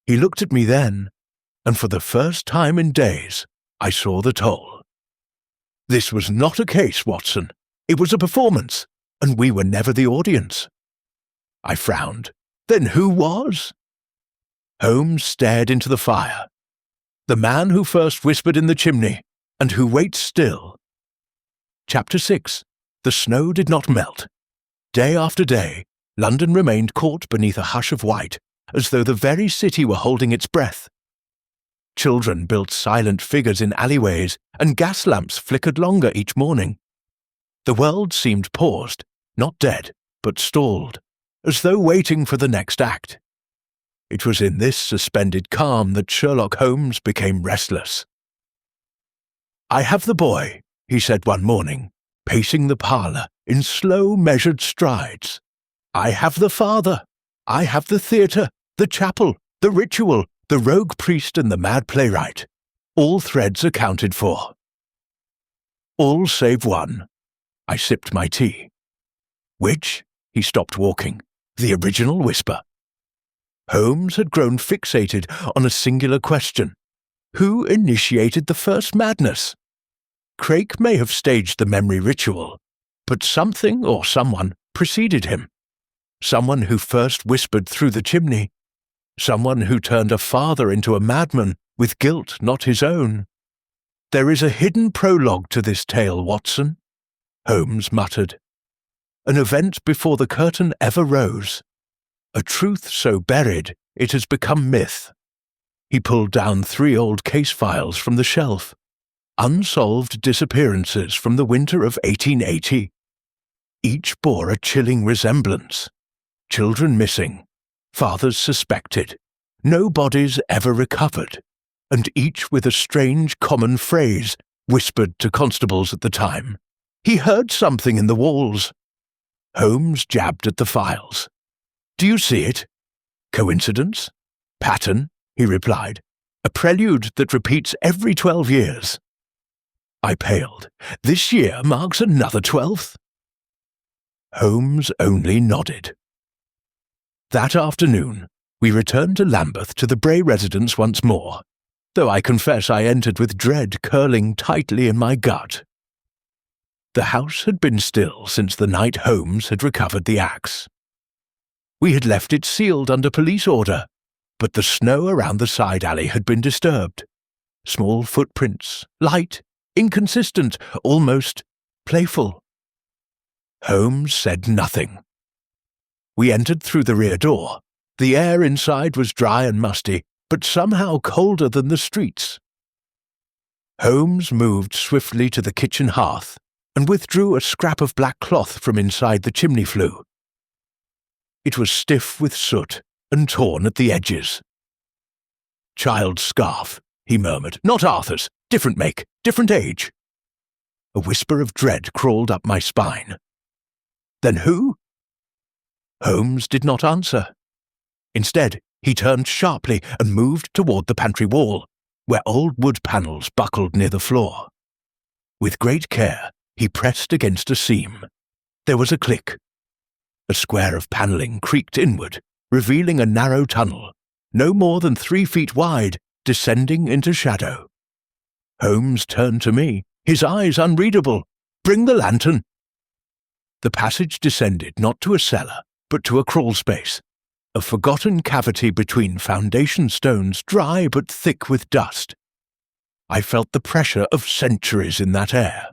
He looked at me then, and for the first time in days, I saw the toll. This was not a case, Watson. It was a performance, and we were never the audience. I frowned. Then who was? Holmes stared into the fire. The man who first whispered in the chimney, and who waits still. Chapter 6. The snow did not melt. Day after day, London remained caught beneath a hush of white, as though the very city were holding its breath. Children built silent figures in alleyways, and gas lamps flickered longer each morning. The world seemed paused, not dead, but stalled, as though waiting for the next act. It was in this suspended calm that Sherlock Holmes became restless. "I have the boy," he said one morning, pacing the parlour in slow, measured strides. "I have the father. I have the theatre, the chapel, the ritual, the rogue priest and the mad playwright. All threads accounted for. All save one. I sipped my tea. Which? He stopped walking. The original whisper. Holmes had grown fixated on a singular question. Who initiated the first madness? Craik may have staged the memory ritual, but something or someone preceded him. Someone who first whispered through the chimney. Someone who turned a father into a madman with guilt not his own. There is a hidden prologue to this tale, Watson, Holmes muttered. An event before the curtain ever rose. A truth so buried it has become myth. He pulled down 3 old case files from the shelf. Unsolved disappearances from the winter of 1880. Each bore a chilling resemblance. Children missing, fathers suspected, no bodies ever recovered, and each with a strange common phrase whispered to constables at the time. He heard something in the walls. Holmes jabbed at the files. Do you see it? Coincidence? Pattern? He replied. A prelude that repeats every 12 years. I paled. This year marks another 12th? Holmes only nodded. That afternoon, we returned to Lambeth to the Bray residence once more, though I confess I entered with dread curling tightly in my gut. The house had been still since the night Holmes had recovered the axe. We had left it sealed under police order, but the snow around the side alley had been disturbed. Small footprints, light, inconsistent, almost playful. Holmes said nothing. We entered through the rear door. The air inside was dry and musty, but somehow colder than the streets. Holmes moved swiftly to the kitchen hearth and withdrew a scrap of black cloth from inside the chimney flue. It was stiff with soot and torn at the edges. Child's scarf, he murmured. Not Arthur's. Different make, different age. A whisper of dread crawled up my spine. Then who? Holmes did not answer. Instead, he turned sharply and moved toward the pantry wall, where old wood panels buckled near the floor. With great care, he pressed against a seam. There was a click. A square of panelling creaked inward, revealing a narrow tunnel, no more than 3 feet wide, descending into shadow. Holmes turned to me, his eyes unreadable. Bring the lantern. The passage descended not to a cellar, but to a crawl space, a forgotten cavity between foundation stones dry but thick with dust. I felt the pressure of centuries in that air.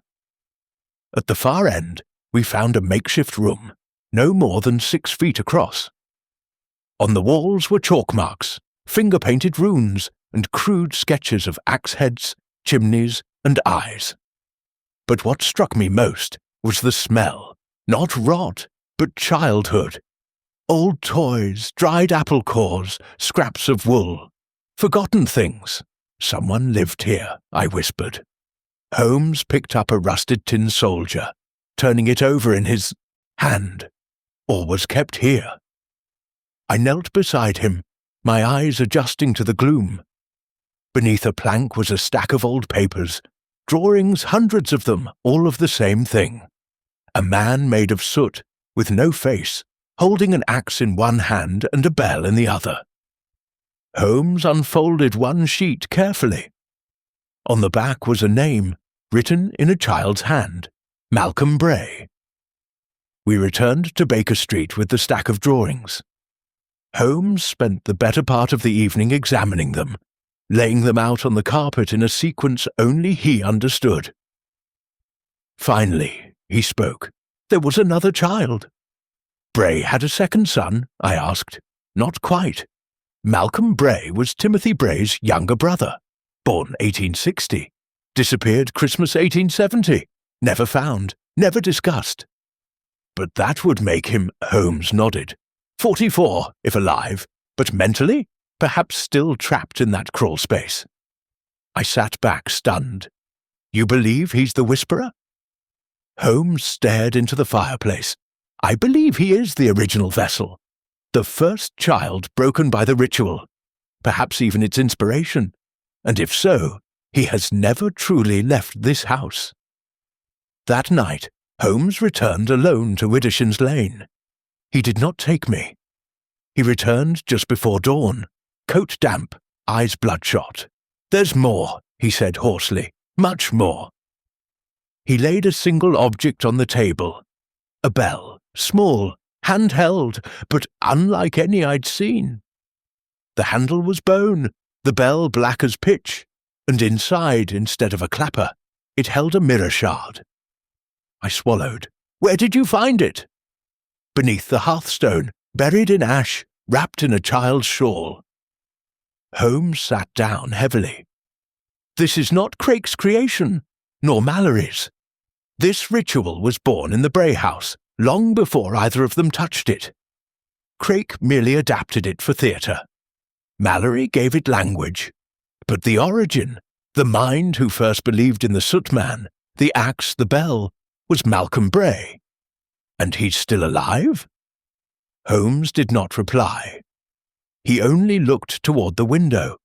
At the far end, we found a makeshift room, no more than 6 feet across. On the walls were chalk marks, finger-painted runes, and crude sketches of axe heads, chimneys, and eyes. But what struck me most was the smell, not rot, but childhood. Old toys, dried apple cores, scraps of wool, forgotten things. Someone lived here, I whispered. Holmes picked up a rusted tin soldier, turning it over in his hand. All was kept here. I knelt beside him, my eyes adjusting to the gloom. Beneath a plank was a stack of old papers, drawings, hundreds of them, all of the same thing. A man made of soot, with no face, holding an axe in one hand and a bell in the other. Holmes unfolded one sheet carefully. On the back was a name, written in a child's hand, Malcolm Bray. We returned to Baker Street with the stack of drawings. Holmes spent the better part of the evening examining them, laying them out on the carpet in a sequence only he understood. Finally, he spoke. There was another child. Bray had a second son, I asked. Not quite. Malcolm Bray was Timothy Bray's younger brother, born 1860, disappeared Christmas 1870, never found, never discussed. But that would make him, Holmes nodded, 44, if alive, but mentally, perhaps still trapped in that crawl space. I sat back, stunned. You believe he's the Whisperer? Holmes stared into the fireplace. I believe he is the original vessel, the first child broken by the ritual, perhaps even its inspiration, and if so, he has never truly left this house. That night, Holmes returned alone to Widdershins Lane. He did not take me. He returned just before dawn, coat damp, eyes bloodshot. "There's more," he said hoarsely, "much more." He laid a single object on the table. A bell, small, handheld, but unlike any I'd seen. The handle was bone, the bell black as pitch, and inside, instead of a clapper, it held a mirror shard. I swallowed. "Where did you find it?" "Beneath the hearthstone, buried in ash, wrapped in a child's shawl." Holmes sat down heavily. "This is not Crake's creation, nor Mallory's. This ritual was born in the Bray house, long before either of them touched it. Crake merely adapted it for theatre. Mallory gave it language. But the origin, the mind who first believed in the Soot Man, the axe, the bell, was Malcolm Bray. And he's still alive?" Holmes did not reply. He only looked toward the window.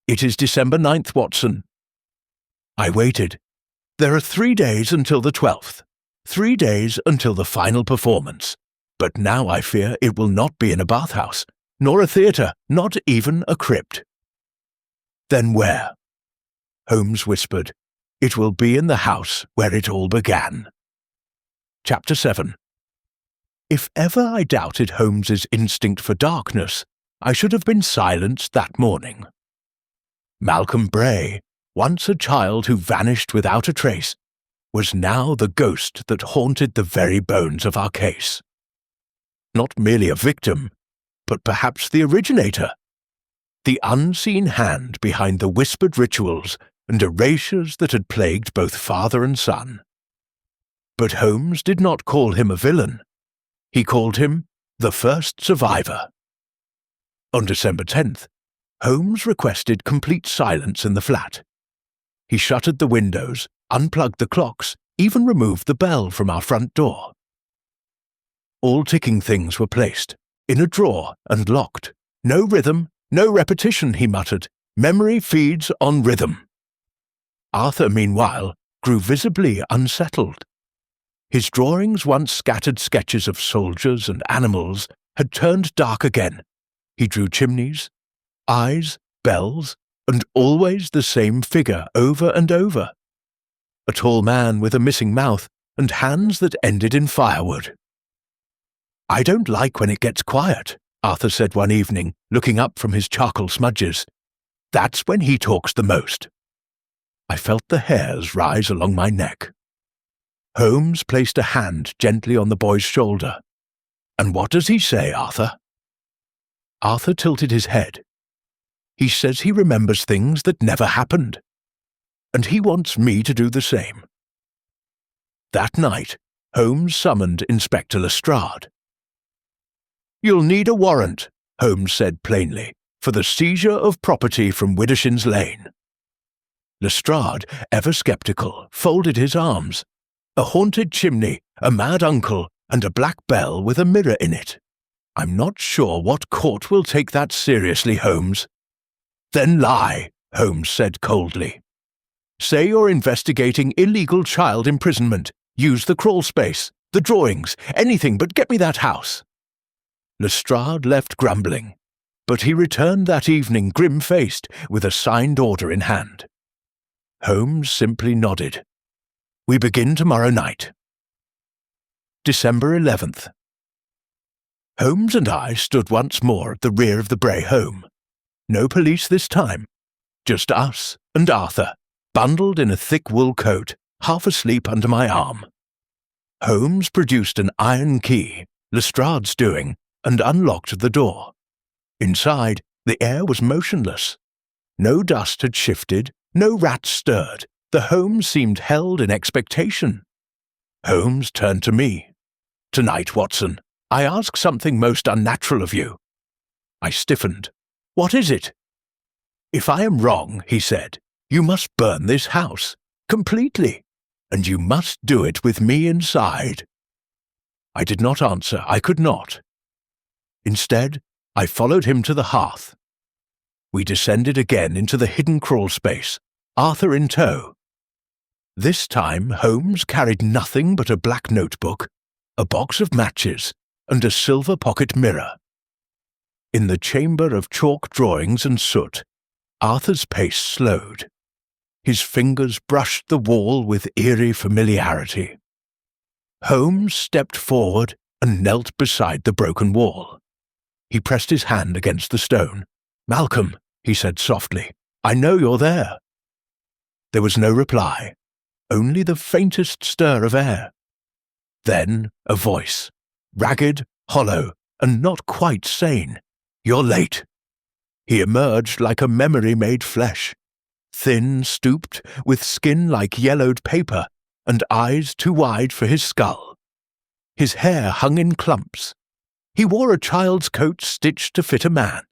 "It is December 9th, Watson." I waited. "There are 3 days until the 12th. 3 days until the final performance. But now I fear it will not be in a bathhouse, nor a theatre, not even a crypt." "Then where?" Holmes whispered. "It will be in the house where it all began." Chapter 7. If ever I doubted Holmes's instinct for darkness, I should have been silenced that morning. Malcolm Bray, once a child who vanished without a trace, was now the ghost that haunted the very bones of our case. Not merely a victim, but perhaps the originator. The unseen hand behind the whispered rituals and erasures that had plagued both father and son. But Holmes did not call him a villain. He called him the first survivor. On December 10th, Holmes requested complete silence in the flat. He shuttered the windows, unplugged the clocks, even removed the bell from our front door. All ticking things were placed, in a drawer and locked. "No rhythm, no repetition," he muttered. "Memory feeds on rhythm." Arthur, meanwhile, grew visibly unsettled. His drawings, once scattered sketches of soldiers and animals, had turned dark again. He drew chimneys, eyes, bells, and always the same figure over and over. A tall man with a missing mouth and hands that ended in firewood. "I don't like when it gets quiet," Arthur said one evening, looking up from his charcoal smudges. "That's when he talks the most." I felt the hairs rise along my neck. Holmes placed a hand gently on the boy's shoulder. "And what does he say, Arthur?" Arthur tilted his head. "He says he remembers things that never happened. And he wants me to do the same." That night, Holmes summoned Inspector Lestrade. "You'll need a warrant," Holmes said plainly, "for the seizure of property from Widdershins Lane." Lestrade, ever sceptical, folded his arms. "A haunted chimney, a mad uncle, and a black bell with a mirror in it. I'm not sure what court will take that seriously, Holmes." "Then lie," Holmes said coldly. "Say you're investigating illegal child imprisonment. Use the crawl space, the drawings, anything but get me that house." Lestrade left grumbling, but he returned that evening grim-faced with a signed order in hand. Holmes simply nodded. "We begin tomorrow night." December 11th. Holmes and I stood once more at the rear of the Bray home. No police this time. Just us and Arthur, bundled in a thick wool coat, half asleep under my arm. Holmes produced an iron key, Lestrade's doing, and unlocked the door. Inside, the air was motionless. No dust had shifted, no rat stirred. The home seemed held in expectation. Holmes turned to me. "Tonight, Watson, I ask something most unnatural of you." I stiffened. "What is it?" "If I am wrong," he said, "you must burn this house, completely, and you must do it with me inside." I did not answer. I could not. Instead, I followed him to the hearth. We descended again into the hidden crawl space, Arthur in tow. This time Holmes carried nothing but a black notebook, a box of matches, and a silver pocket mirror. In the chamber of chalk drawings and soot, Arthur's pace slowed. His fingers brushed the wall with eerie familiarity. Holmes stepped forward and knelt beside the broken wall. He pressed his hand against the stone. "Malcolm," he said softly, "I know you're there." There was no reply, only the faintest stir of air. Then a voice, ragged, hollow, and not quite sane. "You're late." He emerged like a memory made flesh, thin, stooped, with skin like yellowed paper, and eyes too wide for his skull. His hair hung in clumps. He wore a child's coat stitched to fit a man,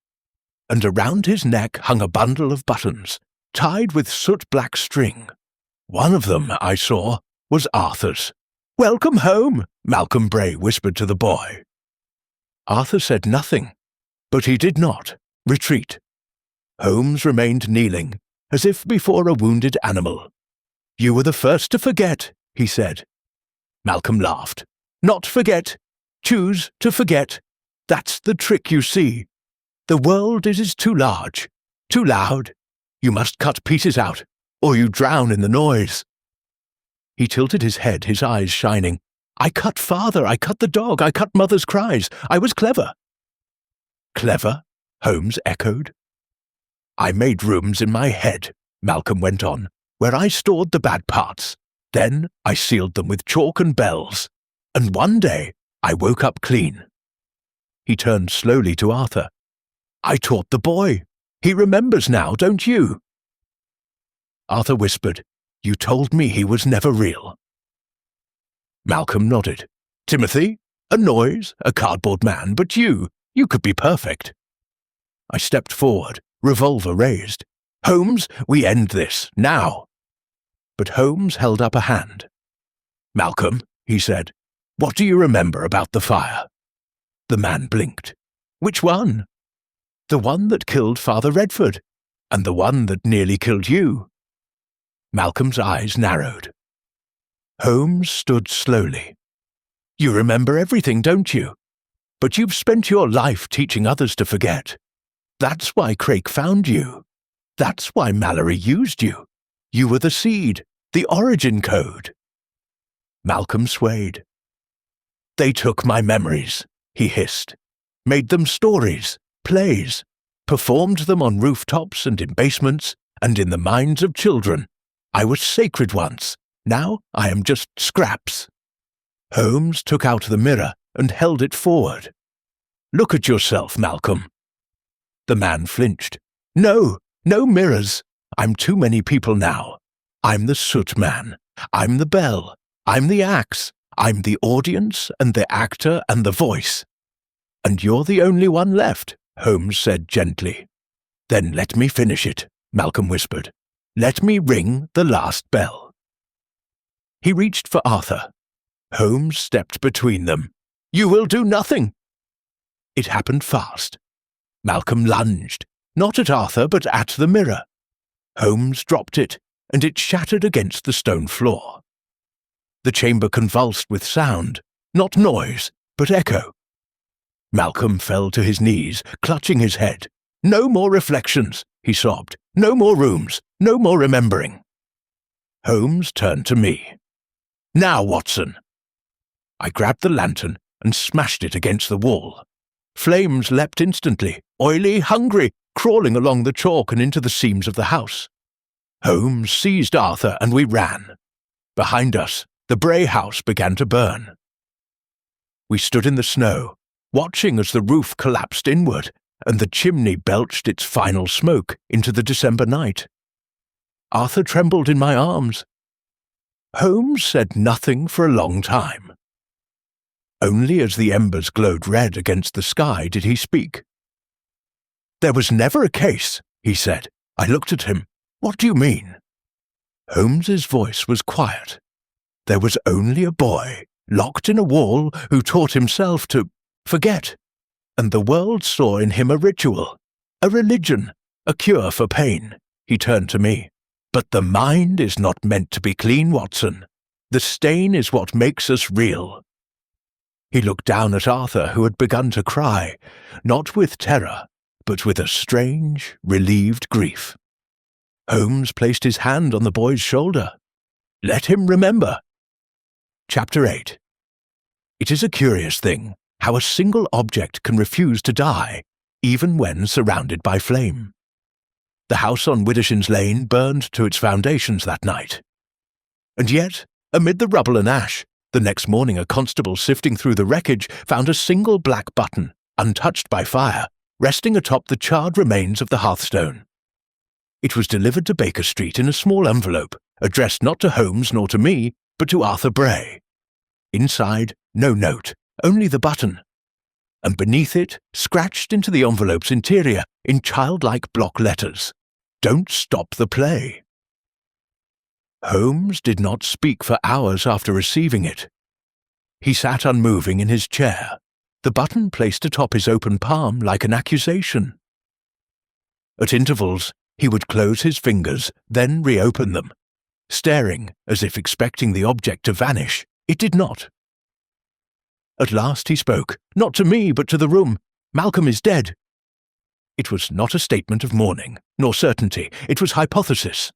and around his neck hung a bundle of buttons, tied with soot-black string. One of them, I saw, was Arthur's. "Welcome home," Malcolm Bray whispered to the boy. Arthur said nothing, but he did not retreat. Holmes remained kneeling, as if before a wounded animal. "You were the first to forget," he said. Malcolm laughed. "Not forget. Choose to forget. That's the trick, you see. The world is too large, too loud. You must cut pieces out, or you drown in the noise." He tilted his head, his eyes shining. "I cut father, I cut the dog, I cut mother's cries. I was clever." "Clever?" Holmes echoed. "I made rooms in my head," Malcolm went on, "where I stored the bad parts. Then I sealed them with chalk and bells. And one day I woke up clean." He turned slowly to Arthur. "I taught the boy. He remembers now, don't you?" Arthur whispered, "You told me he was never real." Malcolm nodded. "Timothy? A noise, a cardboard man, but you could be perfect." I stepped forward, revolver raised. "Holmes, we end this, now." But Holmes held up a hand. "Malcolm," he said, "what do you remember about the fire?" The man blinked. "Which one?" "The one that killed Father Redford, and the one that nearly killed you." Malcolm's eyes narrowed. Holmes stood slowly. "You remember everything, don't you? But you've spent your life teaching others to forget. That's why Craik found you. That's why Mallory used you. You were the seed, the origin code." Malcolm swayed. "They took my memories," he hissed, "made them stories, plays, performed them on rooftops and in basements and in the minds of children. I was sacred once. Now I am just scraps." Holmes took out the mirror and held it forward. "Look at yourself, Malcolm." The man flinched. "No, no mirrors. I'm too many people now. I'm the soot man. I'm the bell. I'm the axe. I'm the audience and the actor and the voice." "And you're the only one left," Holmes said gently. "Then let me finish it," Malcolm whispered. "Let me ring the last bell." He reached for Arthur. Holmes stepped between them. "You will do nothing." It happened fast. Malcolm lunged, not at Arthur but at the mirror. Holmes dropped it, and it shattered against the stone floor. The chamber convulsed with sound, not noise, but echo. Malcolm fell to his knees, clutching his head. "No more reflections," he sobbed. "No more rooms, no more remembering." Holmes turned to me. "Now, Watson." I grabbed the lantern and smashed it against the wall. Flames leapt instantly, oily, hungry, crawling along the chalk and into the seams of the house. Holmes seized Arthur and we ran. Behind us, the Bray house began to burn. We stood in the snow, watching as the roof collapsed inward and the chimney belched its final smoke into the December night. Arthur trembled in my arms. Holmes said nothing for a long time. Only as the embers glowed red against the sky did he speak. "There was never a case," he said. I looked at him. "What do you mean?" Holmes's voice was quiet. There was only a boy, locked in a wall, who taught himself to forget, and the world saw in him a ritual, a religion, a cure for pain. He turned to me. But the mind is not meant to be clean, Watson. The stain is what makes us real." He looked down at Arthur, who had begun to cry, not with terror, but with a strange, relieved grief. Holmes placed his hand on the boy's shoulder. "Let him remember." Chapter 8. It is a curious thing how a single object can refuse to die, even when surrounded by flame. The house on Widdershins Lane burned to its foundations that night. And yet, amid the rubble and ash, the next morning a constable sifting through the wreckage found a single black button, untouched by fire, resting atop the charred remains of the hearthstone. It was delivered to Baker Street in a small envelope, addressed not to Holmes nor to me, but to Arthur Bray. Inside, no note, only the button. And beneath it, scratched into the envelope's interior in childlike block letters, "Don't stop the play." Holmes did not speak for hours after receiving it. He sat unmoving in his chair, the button placed atop his open palm like an accusation. At intervals, he would close his fingers, then reopen them. Staring as if expecting the object to vanish, it did not. At last he spoke, not to me but to the room. "Malcolm is dead." It was not a statement of mourning, nor certainty, it was hypothesis.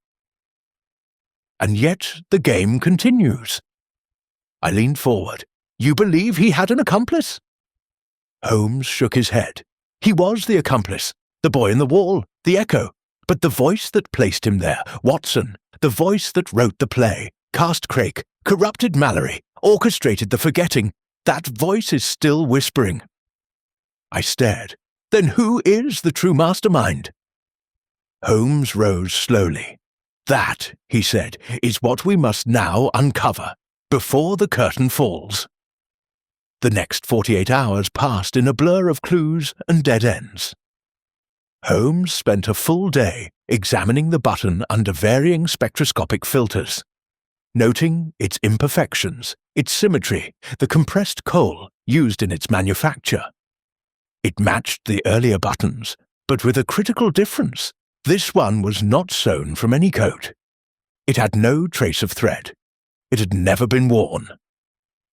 And yet the game continues. I leaned forward. "You believe he had an accomplice?" Holmes shook his head. He was the accomplice, the boy in the wall, the echo, but the voice that placed him there, Watson, the voice that wrote the play, cast Craik, corrupted Mallory, orchestrated the forgetting, that voice is still whispering. I stared. Then who is the true mastermind? Holmes rose slowly. "That," he said, "is what we must now uncover, before the curtain falls." The next 48 hours passed in a blur of clues and dead ends. Holmes spent a full day examining the button under varying spectroscopic filters, noting its imperfections, its symmetry, the compressed coal used in its manufacture. It matched the earlier buttons, but with a critical difference. This one was not sewn from any coat. It had no trace of thread. It had never been worn.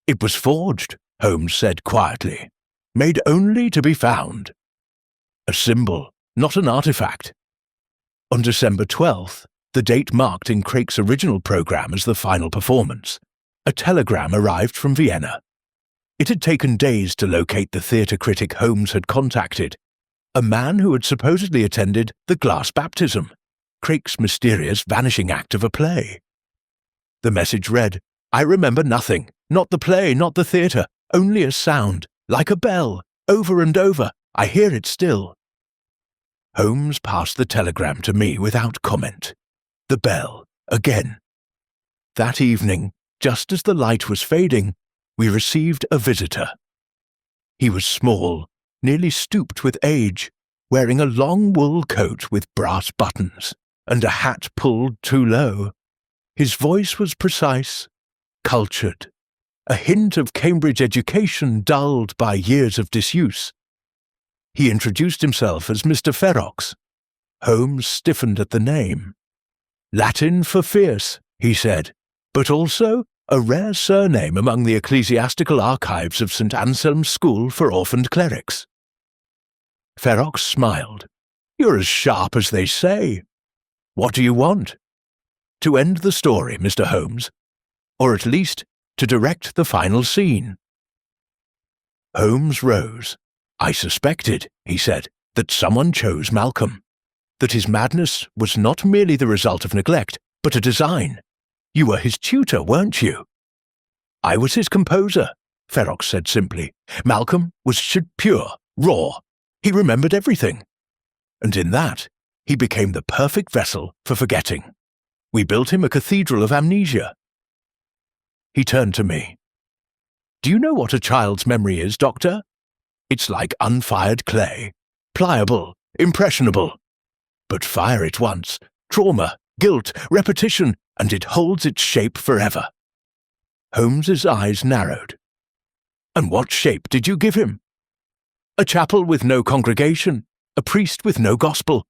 "It was forged," Holmes said quietly, "made only to be found. A symbol, not an artifact." On December 12th, the date marked in Craik's original program as the final performance, a telegram arrived from Vienna. It had taken days to locate the theatre critic Holmes had contacted, a man who had supposedly attended the glass baptism, Craik's mysterious vanishing act of a play. The message read, "I remember nothing, not the play, not the theatre, only a sound, like a bell, over and over, I hear it still." Holmes passed the telegram to me without comment. The bell, again. That evening, just as the light was fading, we received a visitor. He was small, nearly stooped with age, wearing a long wool coat with brass buttons, and a hat pulled too low. His voice was precise, cultured, a hint of Cambridge education dulled by years of disuse. He introduced himself as Mr. Ferox. Holmes stiffened at the name. "Latin for fierce," he said, "but also a rare surname among the ecclesiastical archives of St. Anselm's School for Orphaned Clerics." Ferox smiled. "You're as sharp as they say. What do you want?" "To end the story, Mr. Holmes. Or at least, to direct the final scene." Holmes rose. "I suspected," he said, "that someone chose Malcolm. That his madness was not merely the result of neglect, but a design. You were his tutor, weren't you?" "I was his composer," Ferox said simply. "Malcolm was pure, raw. He remembered everything. And in that, he became the perfect vessel for forgetting. We built him a cathedral of amnesia." He turned to me. "Do you know what a child's memory is, Doctor? It's like unfired clay, pliable, impressionable. But fire it once, trauma, guilt, repetition, and it holds its shape forever." Holmes's eyes narrowed. "And what shape did you give him?" "A chapel with no congregation, a priest with no gospel,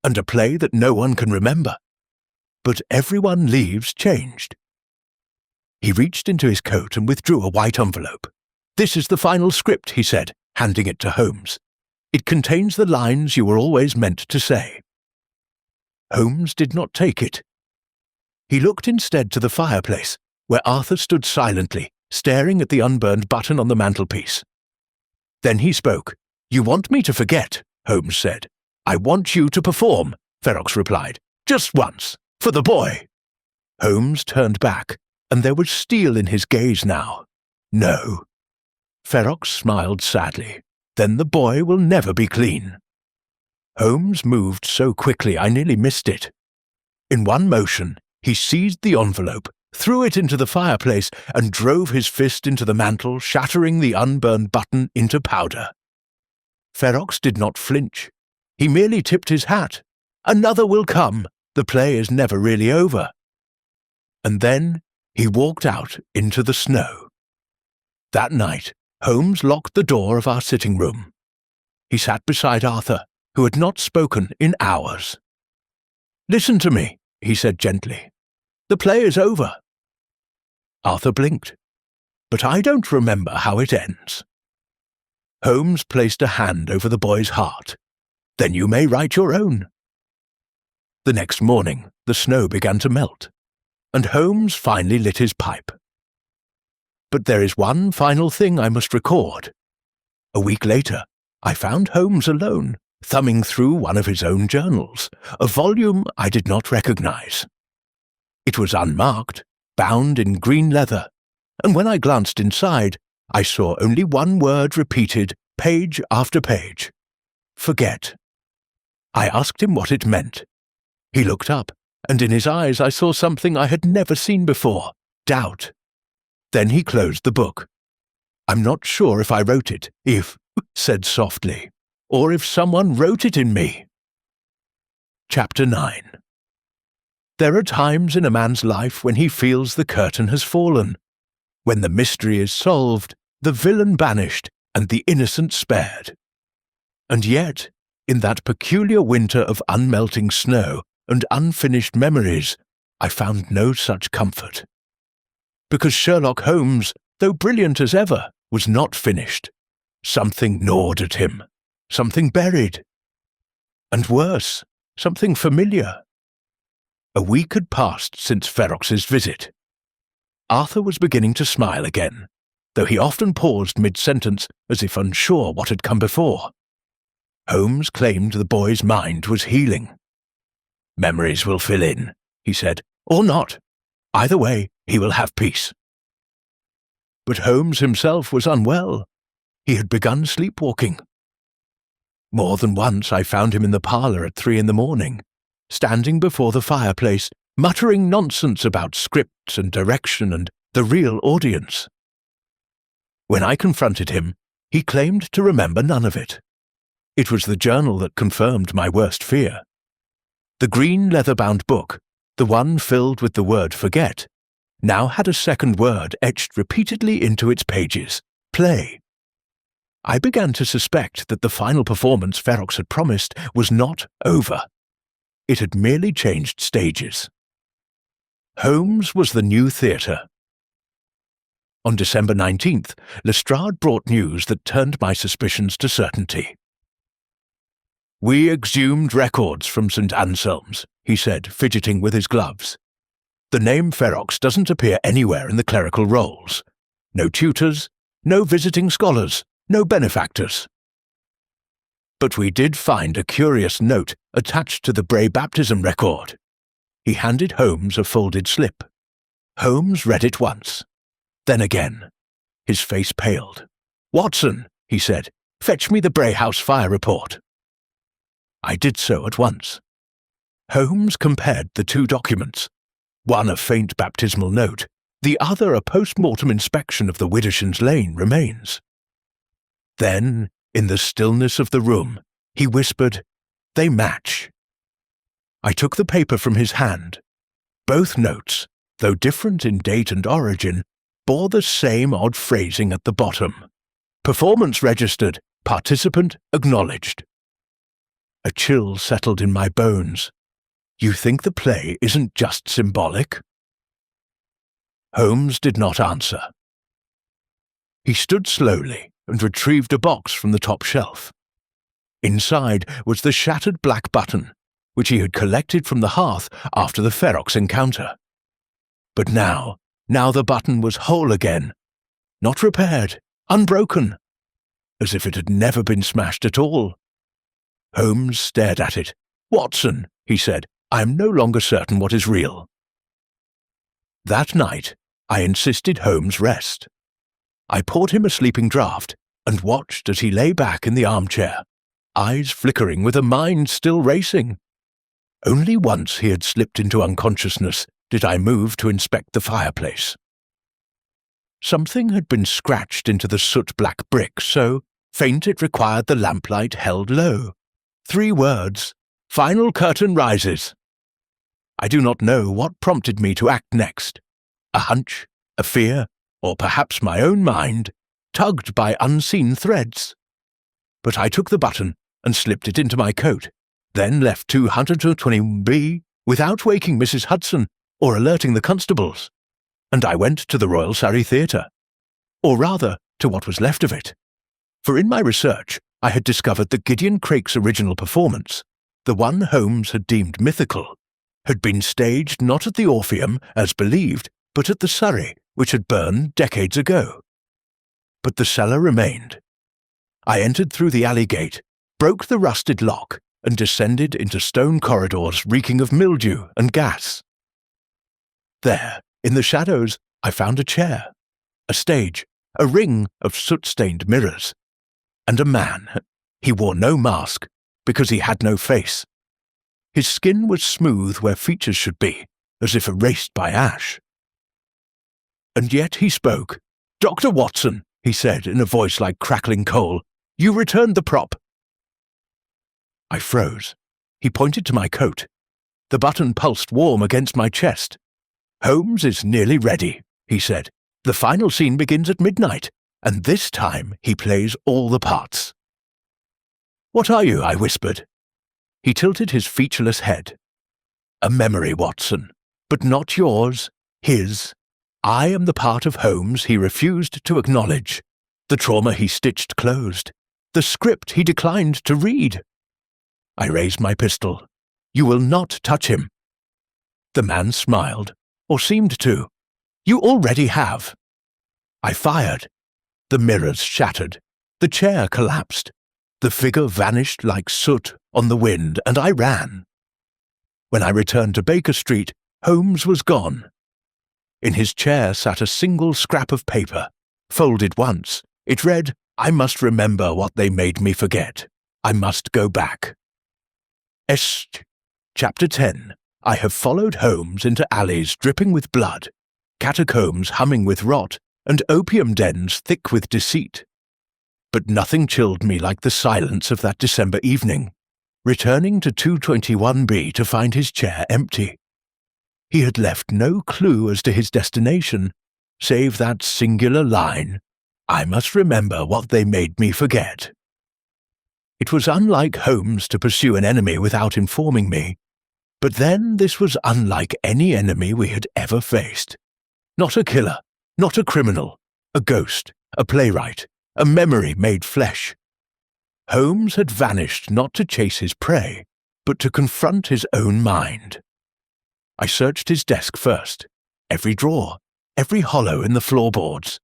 and a play that no one can remember." but everyone leaves changed. He reached into his coat and withdrew a white envelope. "This is the final script," he said, handing it to Holmes. "It contains the lines you were always meant to say." Holmes did not take it. He looked instead to the fireplace, where Arthur stood silently, staring at the unburned button on the mantelpiece. Then he spoke. "You want me to forget," Holmes said. "I want you to perform," Ferox replied. "Just once, for the boy." Holmes turned back, and there was steel in his gaze now. "No." Ferox smiled sadly. "Then the boy will never be clean." Holmes moved so quickly I nearly missed it. In one motion, he seized the envelope, threw it into the fireplace, and drove his fist into the mantel, shattering the unburned button into powder. Ferox did not flinch. He merely tipped his hat. "Another will come. The play is never really over." And then he walked out into the snow. That night, Holmes locked the door of our sitting room. He sat beside Arthur, who had not spoken in hours. "Listen to me," he said gently. "The play is over." Arthur blinked. "But I don't remember how it ends." Holmes placed a hand over the boy's heart. "Then you may write your own." The next morning, the snow began to melt, and Holmes finally lit his pipe. But there is one final thing I must record. A week later, I found Holmes alone, thumbing through one of his own journals, a volume I did not recognize. It was unmarked, bound in green leather, and when I glanced inside, I saw only one word repeated page after page: forget. I asked him what it meant. He looked up, and in his eyes I saw something I had never seen before: doubt. Then he closed the book. "I'm not sure if I wrote it, said softly, or if someone wrote it in me." Chapter 9. There are times in a man's life when he feels the curtain has fallen, when the mystery is solved, the villain banished, and the innocent spared. And yet, in that peculiar winter of unmelting snow and unfinished memories, I found no such comfort. Because Sherlock Holmes, though brilliant as ever, was not finished. Something gnawed at him, something buried. And worse, something familiar. A week had passed since Ferox's visit. Arthur was beginning to smile again, though he often paused mid-sentence as if unsure what had come before. Holmes claimed the boy's mind was healing. "Memories will fill in," he said, "or not. Either way, he will have peace." But Holmes himself was unwell. He had begun sleepwalking. More than once I found him in the parlour at 3 a.m, standing before the fireplace, muttering nonsense about scripts and direction and the real audience. When I confronted him, he claimed to remember none of it. It was the journal that confirmed my worst fear. The green leather-bound book, the one filled with the word forget, now had a second word etched repeatedly into its pages: play. I began to suspect that the final performance Ferox had promised was not over. It had merely changed stages. Holmes was the new theatre. On December 19th, Lestrade brought news that turned my suspicions to certainty. "We exhumed records from St. Anselm's," he said, fidgeting with his gloves. "The name Ferox doesn't appear anywhere in the clerical rolls. No tutors, no visiting scholars, no benefactors. But we did find a curious note attached to the Bray baptism record." He handed Holmes a folded slip. Holmes read it once, then again. His face paled. "Watson," he said, "fetch me the Bray House fire report." I did so at once. Holmes compared the two documents, one a faint baptismal note, the other a post-mortem inspection of the Widdershins Lane remains. Then, in the stillness of the room, he whispered, "They match." I took the paper from his hand. Both notes, though different in date and origin, bore the same odd phrasing at the bottom: "Performance registered, participant acknowledged." A chill settled in my bones. You think the play isn't just symbolic?" Holmes did not answer. He stood slowly and retrieved a box from the top shelf. Inside was the shattered black button, which he had collected from the hearth after the Ferox encounter. But now the button was whole again, not repaired, unbroken, as if it had never been smashed at all. Holmes stared at it. "Watson," he said, "I am no longer certain what is real." That night, I insisted Holmes rest. I poured him a sleeping draught and watched as he lay back in the armchair, eyes flickering with a mind still racing. Only once he had slipped into unconsciousness did I move to inspect the fireplace. Something had been scratched into the soot-black brick so faint it required the lamplight held low. 3 words: "Final curtain rises." I do not know what prompted me to act next. A hunch, a fear, or perhaps my own mind, tugged by unseen threads. But I took the button and slipped it into my coat, then left 221B without waking Mrs. Hudson or alerting the constables, and I went to the Royal Surrey Theatre, or rather to what was left of it. For in my research I had discovered that Gideon Crake's original performance, the one Holmes had deemed mythical, had been staged not at the Orpheum, as believed, but at the Surrey, which had burned decades ago. But the cellar remained. I entered through the alley gate, broke the rusted lock, and descended into stone corridors reeking of mildew and gas. There, in the shadows, I found a chair, a stage, a ring of soot-stained mirrors, and a man. He wore no mask, because he had no face. His skin was smooth where features should be, as if erased by ash. And yet he spoke. "Dr. Watson," he said in a voice like crackling coal, "you returned the prop." I froze. He pointed to my coat. The button pulsed warm against my chest. "Holmes is nearly ready," he said. "The final scene begins at midnight, and this time he plays all the parts." "What are you?" I whispered. He tilted his featureless head. "A memory, Watson, but not yours, his. I am the part of Holmes he refused to acknowledge, the trauma he stitched closed, the script he declined to read." I raised my pistol. "You will not touch him." The man smiled, or seemed to. "You already have." I fired. The mirrors shattered. The chair collapsed. The figure vanished like soot on the wind, and I ran. When I returned to Baker Street, Holmes was gone. In his chair sat a single scrap of paper. Folded once, it read, "I must remember what they made me forget. I must go back." Chapter 10. I have followed Holmes into alleys dripping with blood, catacombs humming with rot, and opium dens thick with deceit. But nothing chilled me like the silence of that December evening, returning to 221B to find his chair empty. He had left no clue as to his destination, save that singular line, "I must remember what they made me forget." It was unlike Holmes to pursue an enemy without informing me, but then this was unlike any enemy we had ever faced. Not a killer, not a criminal, a ghost, a playwright, a memory made flesh. Holmes had vanished not to chase his prey, but to confront his own mind. I searched his desk first, every drawer, every hollow in the floorboards.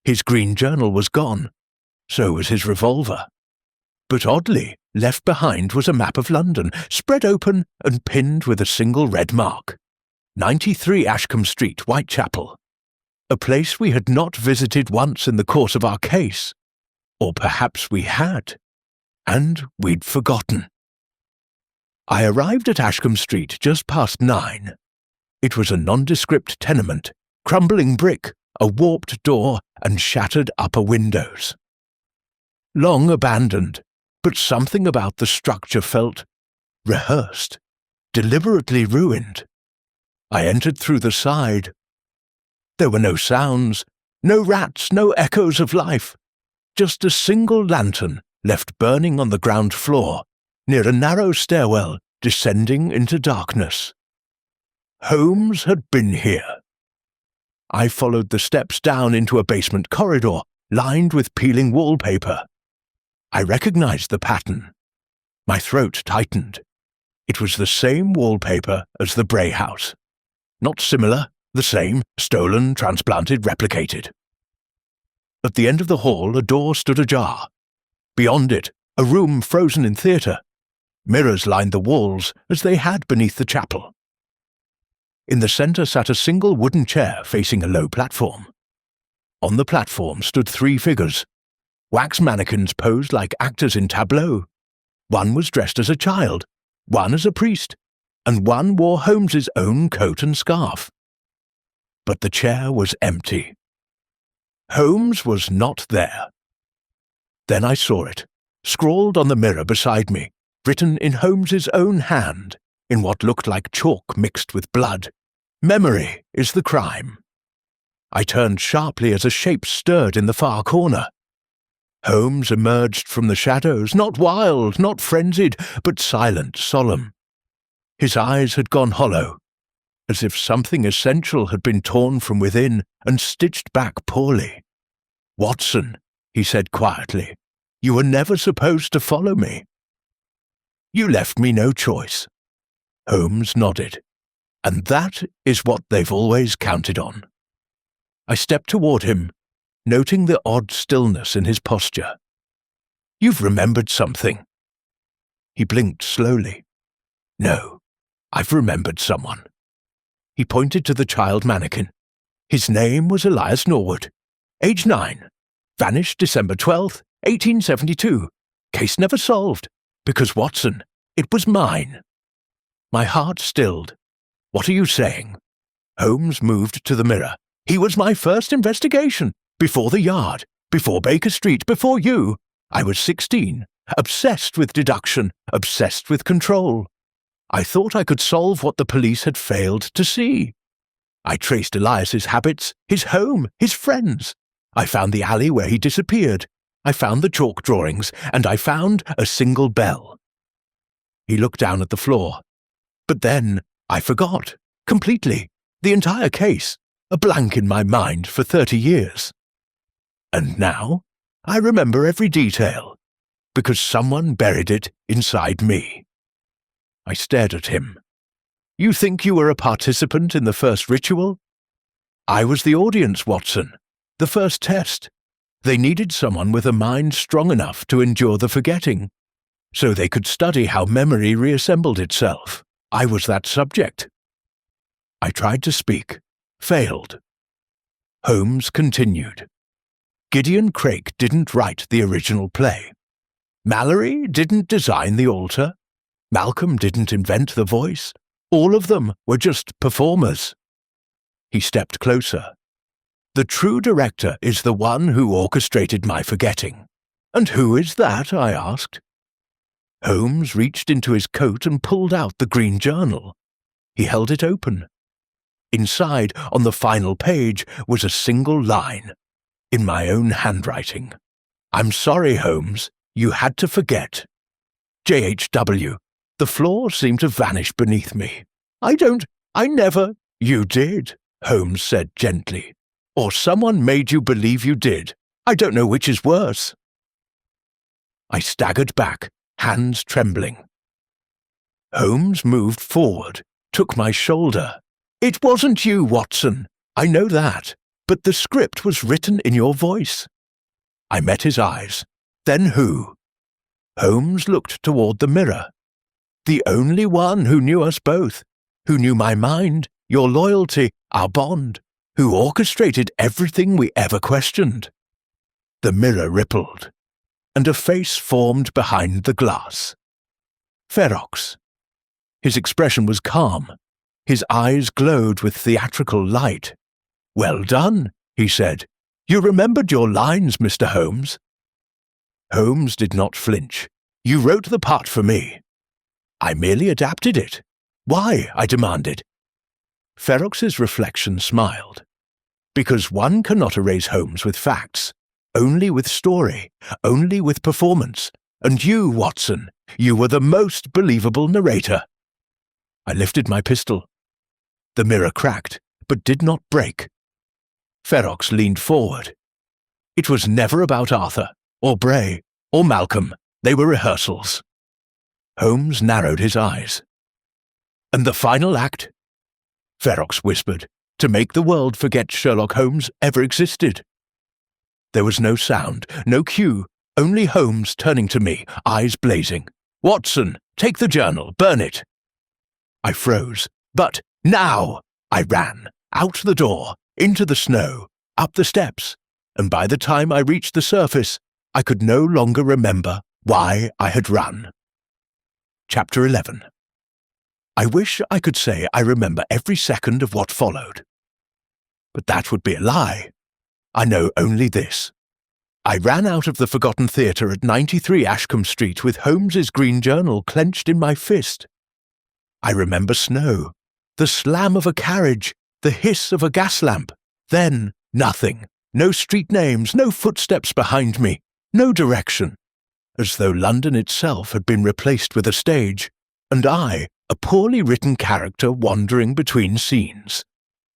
His green journal was gone, so was his revolver. But oddly, left behind was a map of London, spread open and pinned with a single red mark. 93 Ashcombe Street, Whitechapel. A place we had not visited once in the course of our case. Or perhaps we had, and we'd forgotten. I arrived at Ashcombe Street just past 9. It was a nondescript tenement, crumbling brick, a warped door, and shattered upper windows. Long abandoned, but something about the structure felt rehearsed, deliberately ruined. I entered through the side. There were no sounds, no rats, no echoes of life, just a single lantern left burning on the ground floor, near a narrow stairwell descending into darkness. Holmes had been here. I followed the steps down into a basement corridor lined with peeling wallpaper. I recognized the pattern. My throat tightened. It was the same wallpaper as the Bray house. Not similar, the same, stolen, transplanted, replicated. At the end of the hall, a door stood ajar. Beyond it, a room frozen in theatre. Mirrors lined the walls as they had beneath the chapel. In the centre sat a single wooden chair facing a low platform. On the platform stood 3 figures. Wax mannequins posed like actors in tableau. One was dressed as a child, one as a priest, and one wore Holmes's own coat and scarf. But the chair was empty. Holmes was not there. Then I saw it, scrawled on the mirror beside me, written in Holmes's own hand, in what looked like chalk mixed with blood. "Memory is the crime." I turned sharply as a shape stirred in the far corner. Holmes emerged from the shadows, not wild, not frenzied, but silent, solemn. His eyes had gone hollow, as if something essential had been torn from within and stitched back poorly. "Watson," he said quietly, "you were never supposed to follow me." "You left me no choice." Holmes nodded. "And that is what they've always counted on." I stepped toward him, noting the odd stillness in his posture. "You've remembered something." He blinked slowly. "No, I've remembered someone." He pointed to the child mannequin. His name was Elias Norwood. Age 9. Vanished December 12th, 1872. Case never solved, because, Watson, it was mine. My heart stilled. "What are you saying?" Holmes moved to the mirror. "He was my first investigation. Before the Yard, before Baker Street, before you. I was 16, obsessed with deduction, obsessed with control. I thought I could solve what the police had failed to see. I traced Elias's habits, his home, his friends. I found the alley where he disappeared. I found the chalk drawings, and I found a single bell." He looked down at the floor. "But then I forgot, completely, the entire case, a blank in my mind for 30 years. And now I remember every detail, because someone buried it inside me." I stared at him. "You think you were a participant in the first ritual?" "I was the audience, Watson, the first test. They needed someone with a mind strong enough to endure the forgetting, so they could study how memory reassembled itself. I was that subject." I tried to speak, failed. Holmes continued. "Gideon Craig didn't write the original play. Mallory didn't design the altar. Malcolm didn't invent the voice. All of them were just performers." He stepped closer. "The true director is the one who orchestrated my forgetting." "And who is that?" I asked. Holmes reached into his coat and pulled out the green journal. He held it open. Inside, on the final page, was a single line, in my own handwriting. "I'm sorry, Holmes, you had to forget. JHW." The floor seemed to vanish beneath me. I never." "You did," Holmes said gently. "Or someone made you believe you did. I don't know which is worse." I staggered back, hands trembling. Holmes moved forward, took my shoulder. "It wasn't you, Watson. I know that. But the script was written in your voice." I met his eyes. "Then who?" Holmes looked toward the mirror. "The only one who knew us both, who knew my mind, your loyalty, our bond, who orchestrated everything we ever questioned." The mirror rippled, and a face formed behind the glass. Ferox. His expression was calm. His eyes glowed with theatrical light. "Well done," he said. "You remembered your lines, Mr. Holmes." Holmes did not flinch. "You wrote the part for me." "I merely adapted it." "Why?" I demanded. Ferox's reflection smiled. "Because one cannot erase Holmes with facts, only with story, only with performance. And you, Watson, you were the most believable narrator. I lifted my pistol. The mirror cracked, but did not break. Ferox leaned forward. It was never about Arthur, or Bray, or Malcolm. They were rehearsals. Holmes narrowed his eyes. "And the final act?" Ferox whispered, "to make the world forget Sherlock Holmes ever existed." There was no sound, no cue, only Holmes turning to me, eyes blazing. "Watson, take the journal, burn it." I froze. "But now!" I ran, out the door, into the snow, up the steps, and by the time I reached the surface, I could no longer remember why I had run. Chapter 11. I wish I could say I remember every second of what followed. But that would be a lie. I know only this. I ran out of the forgotten theatre at 93 Ashcombe Street with Holmes's green journal clenched in my fist. I remember snow, the slam of a carriage, the hiss of a gas lamp. Then nothing, no street names, no footsteps behind me, no direction, as though London itself had been replaced with a stage, and I, a poorly written character wandering between scenes.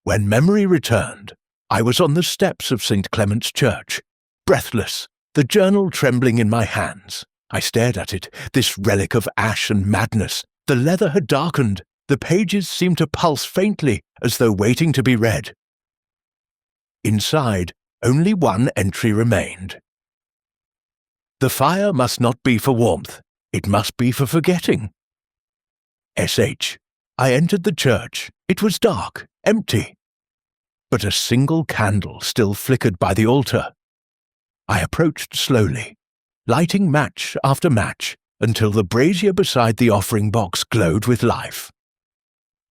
When memory returned, I was on the steps of St. Clement's Church, breathless, the journal trembling in my hands. I stared at it, this relic of ash and madness. The leather had darkened, the pages seemed to pulse faintly, as though waiting to be read. Inside, only one entry remained. "The fire must not be for warmth, it must be for forgetting." S.H. I entered the church. It was dark, empty. But a single candle still flickered by the altar. I approached slowly, lighting match after match, until the brazier beside the offering box glowed with life.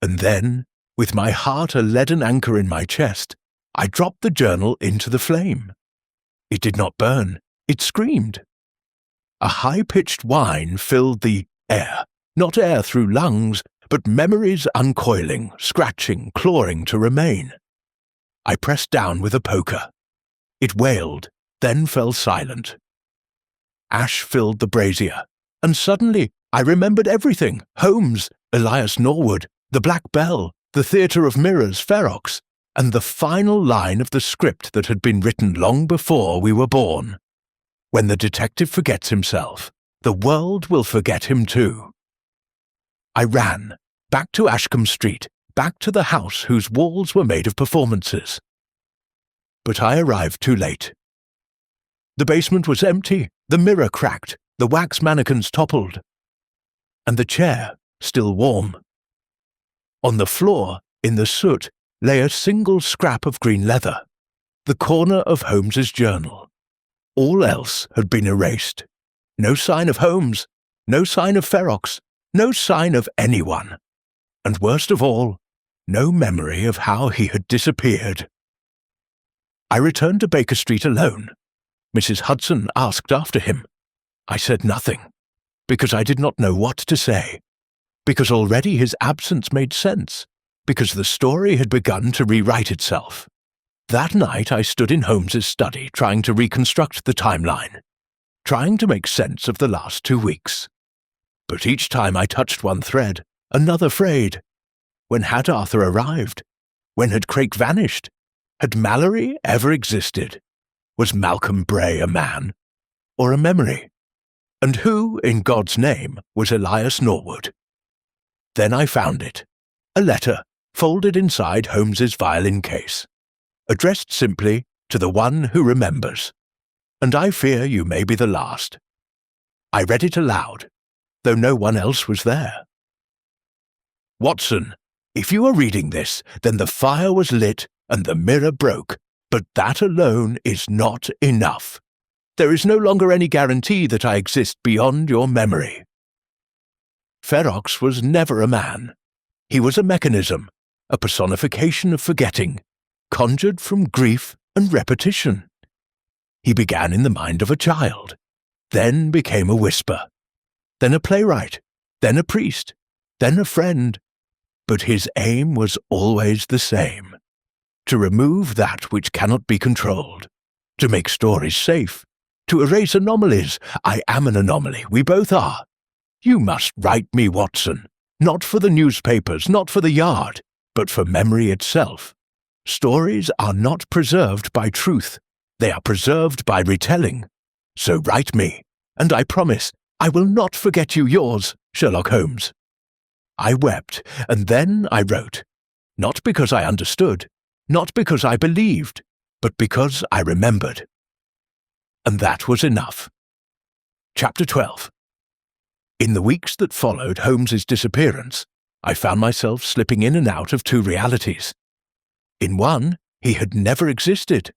And then, with my heart a leaden anchor in my chest, I dropped the journal into the flame. It did not burn, it screamed. A high-pitched whine filled the air, not air through lungs, but memories uncoiling, scratching, clawing to remain. I pressed down with a poker. It wailed, then fell silent. Ash filled the brazier, and suddenly I remembered everything. Holmes, Elias Norwood, the Black Bell, the Theatre of Mirrors, Ferox, and the final line of the script that had been written long before we were born. When the detective forgets himself, the world will forget him too. I ran, back to Ashcombe Street, back to the house whose walls were made of performances. But I arrived too late. The basement was empty, the mirror cracked, the wax mannequins toppled, and the chair still warm. On the floor, in the soot, lay a single scrap of green leather, the corner of Holmes's journal. All else had been erased. No sign of Holmes, no sign of Ferox, no sign of anyone, and worst of all, no memory of how he had disappeared. I returned to Baker Street alone. Mrs. Hudson asked after him. I said nothing, because I did not know what to say, because already his absence made sense, because the story had begun to rewrite itself. That night I stood in Holmes's study trying to reconstruct the timeline, trying to make sense of the last 2 weeks. But each time I touched one thread, another frayed. When had Arthur arrived? When had Craik vanished? Had Mallory ever existed? Was Malcolm Bray a man? Or a memory? And who, in God's name, was Elias Norwood? Then I found it. A letter, folded inside Holmes's violin case, addressed simply to the one who remembers. And I fear you may be the last. I read it aloud, though no one else was there. Watson, if you are reading this, then the fire was lit and the mirror broke, but that alone is not enough. There is no longer any guarantee that I exist beyond your memory. Ferox was never a man. He was a mechanism, a personification of forgetting, conjured from grief and repetition. He began in the mind of a child, then became a whisper, then a playwright, then a priest, then a friend. But his aim was always the same: to remove that which cannot be controlled, to make stories safe, to erase anomalies. I am an anomaly, we both are. You must write me, Watson. Not for the newspapers, not for the Yard, but for memory itself. Stories are not preserved by truth. They are preserved by retelling. So write me, and I promise I will not forget you yours, Sherlock Holmes. I wept, and then I wrote. Not because I understood, not because I believed, but because I remembered. And that was enough. Chapter 12. In the weeks that followed Holmes's disappearance, I found myself slipping in and out of two realities. In one, he had never existed.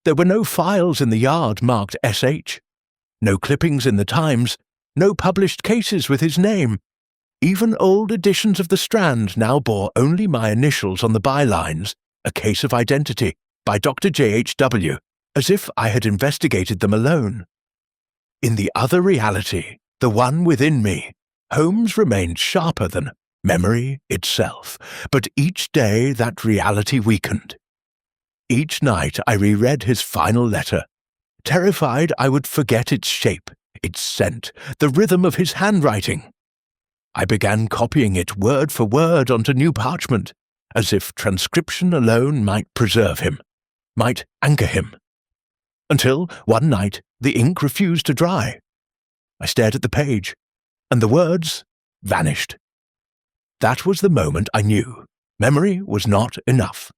There were no files in the Yard marked SH, no clippings in the Times, no published cases with his name. Even old editions of the Strand now bore only my initials on the bylines, a case of identity, by Dr. J.H.W., as if I had investigated them alone. In the other reality, the one within me, Holmes remained sharper than memory itself, but each day that reality weakened. Each night I reread his final letter, terrified I would forget its shape, its scent, the rhythm of his handwriting. I began copying it word for word onto new parchment, as if transcription alone might preserve him, might anchor him. Until one night the ink refused to dry. I stared at the page, and the words vanished. That was the moment I knew memory was not enough.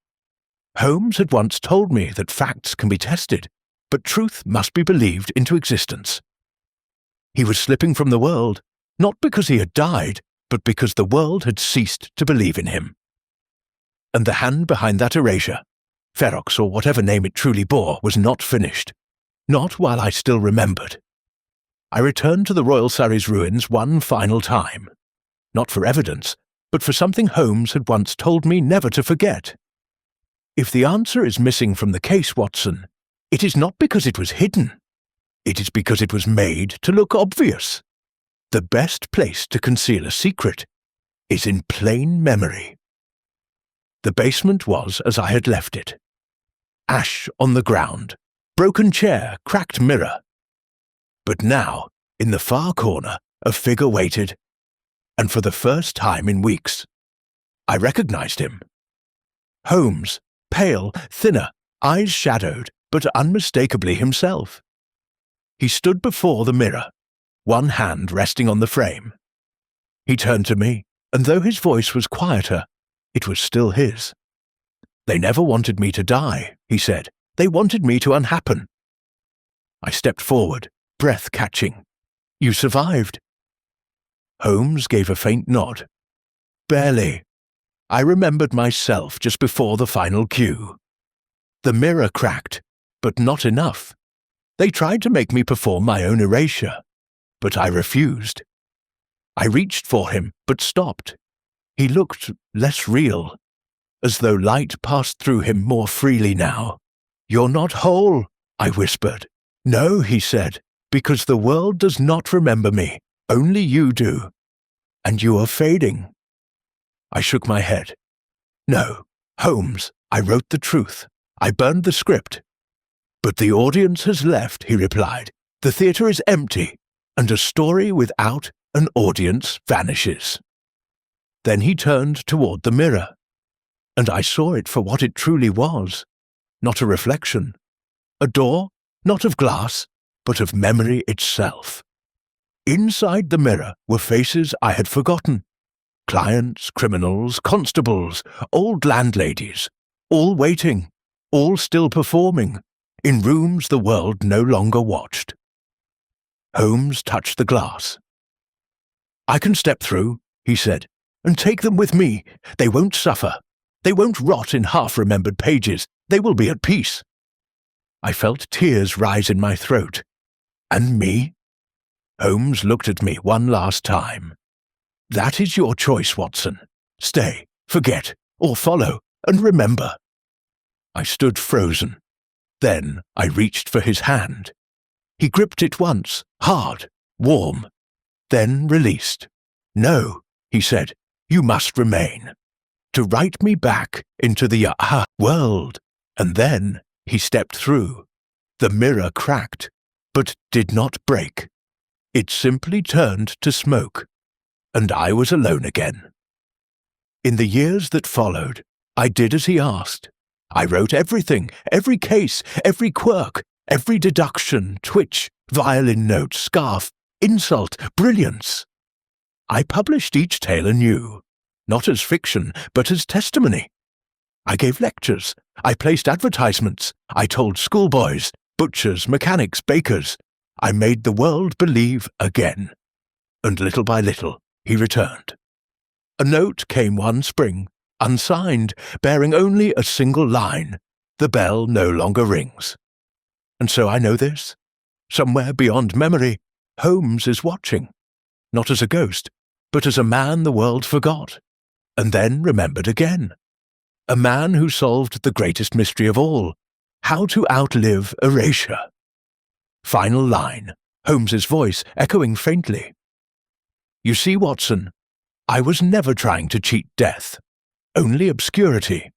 Holmes had once told me that facts can be tested, but truth must be believed into existence. He was slipping from the world, not because he had died, but because the world had ceased to believe in him. And the hand behind that erasure, Ferox or whatever name it truly bore, was not finished. Not while I still remembered. I returned to the Royal Surrey's ruins one final time. Not for evidence, but for something Holmes had once told me never to forget. If the answer is missing from the case, Watson, it is not because it was hidden. It is because it was made to look obvious. The best place to conceal a secret is in plain memory. The basement was as I had left it. Ash on the ground, broken chair, cracked mirror. But now, in the far corner, a figure waited, and for the first time in weeks, I recognized him. Holmes, pale, thinner, eyes shadowed, but unmistakably himself. He stood before the mirror, one hand resting on the frame. He turned to me, and though his voice was quieter, it was still his. "They never wanted me to die," he said. "They wanted me to unhappen." I stepped forward, breath catching. "You survived." Holmes gave a faint nod. "Barely. I remembered myself just before the final cue. The mirror cracked, but not enough. They tried to make me perform my own erasure, but I refused. I reached for him, but stopped. He looked less real, as though light passed through him more freely now. "You're not whole," I whispered. "No," he said, "because the world does not remember me. Only you do. And you are fading." I shook my head. "No, Holmes, I wrote the truth. I burned the script." "But the audience has left," he replied. "The theatre is empty, and a story without an audience vanishes." Then he turned toward the mirror, and I saw it for what it truly was. Not a reflection. A door, not of glass, but of memory itself. Inside the mirror were faces I had forgotten. Clients, criminals, constables, old landladies, all waiting, all still performing, in rooms the world no longer watched. Holmes touched the glass. "I can step through," he said, "and take them with me. They won't suffer. They won't rot in half-remembered pages. They will be at peace." I felt tears rise in my throat. "And me?" Holmes looked at me one last time. "That is your choice, Watson. Stay, forget, or follow, and remember." I stood frozen. Then I reached for his hand. He gripped it once, hard, warm, then released. "No," he said, "you must remain. To write me back into the world." And then he stepped through. The mirror cracked, but did not break. It simply turned to smoke. and I was alone again. In the years that followed, I did as he asked. I wrote everything, every case, every quirk, every deduction, twitch, violin note, scarf, insult, brilliance. I published each tale anew, not as fiction, but as testimony. I gave lectures, I placed advertisements, I told schoolboys, butchers, mechanics, bakers. I made the world believe again. And little by little, he returned. A note came one spring, unsigned, bearing only a single line. The bell no longer rings. And so I know this. Somewhere beyond memory, Holmes is watching, not as a ghost, but as a man the world forgot, and then remembered again. A man who solved the greatest mystery of all, how to outlive erasure. Final line, Holmes's voice echoing faintly. You see, Watson, I was never trying to cheat death, only obscurity.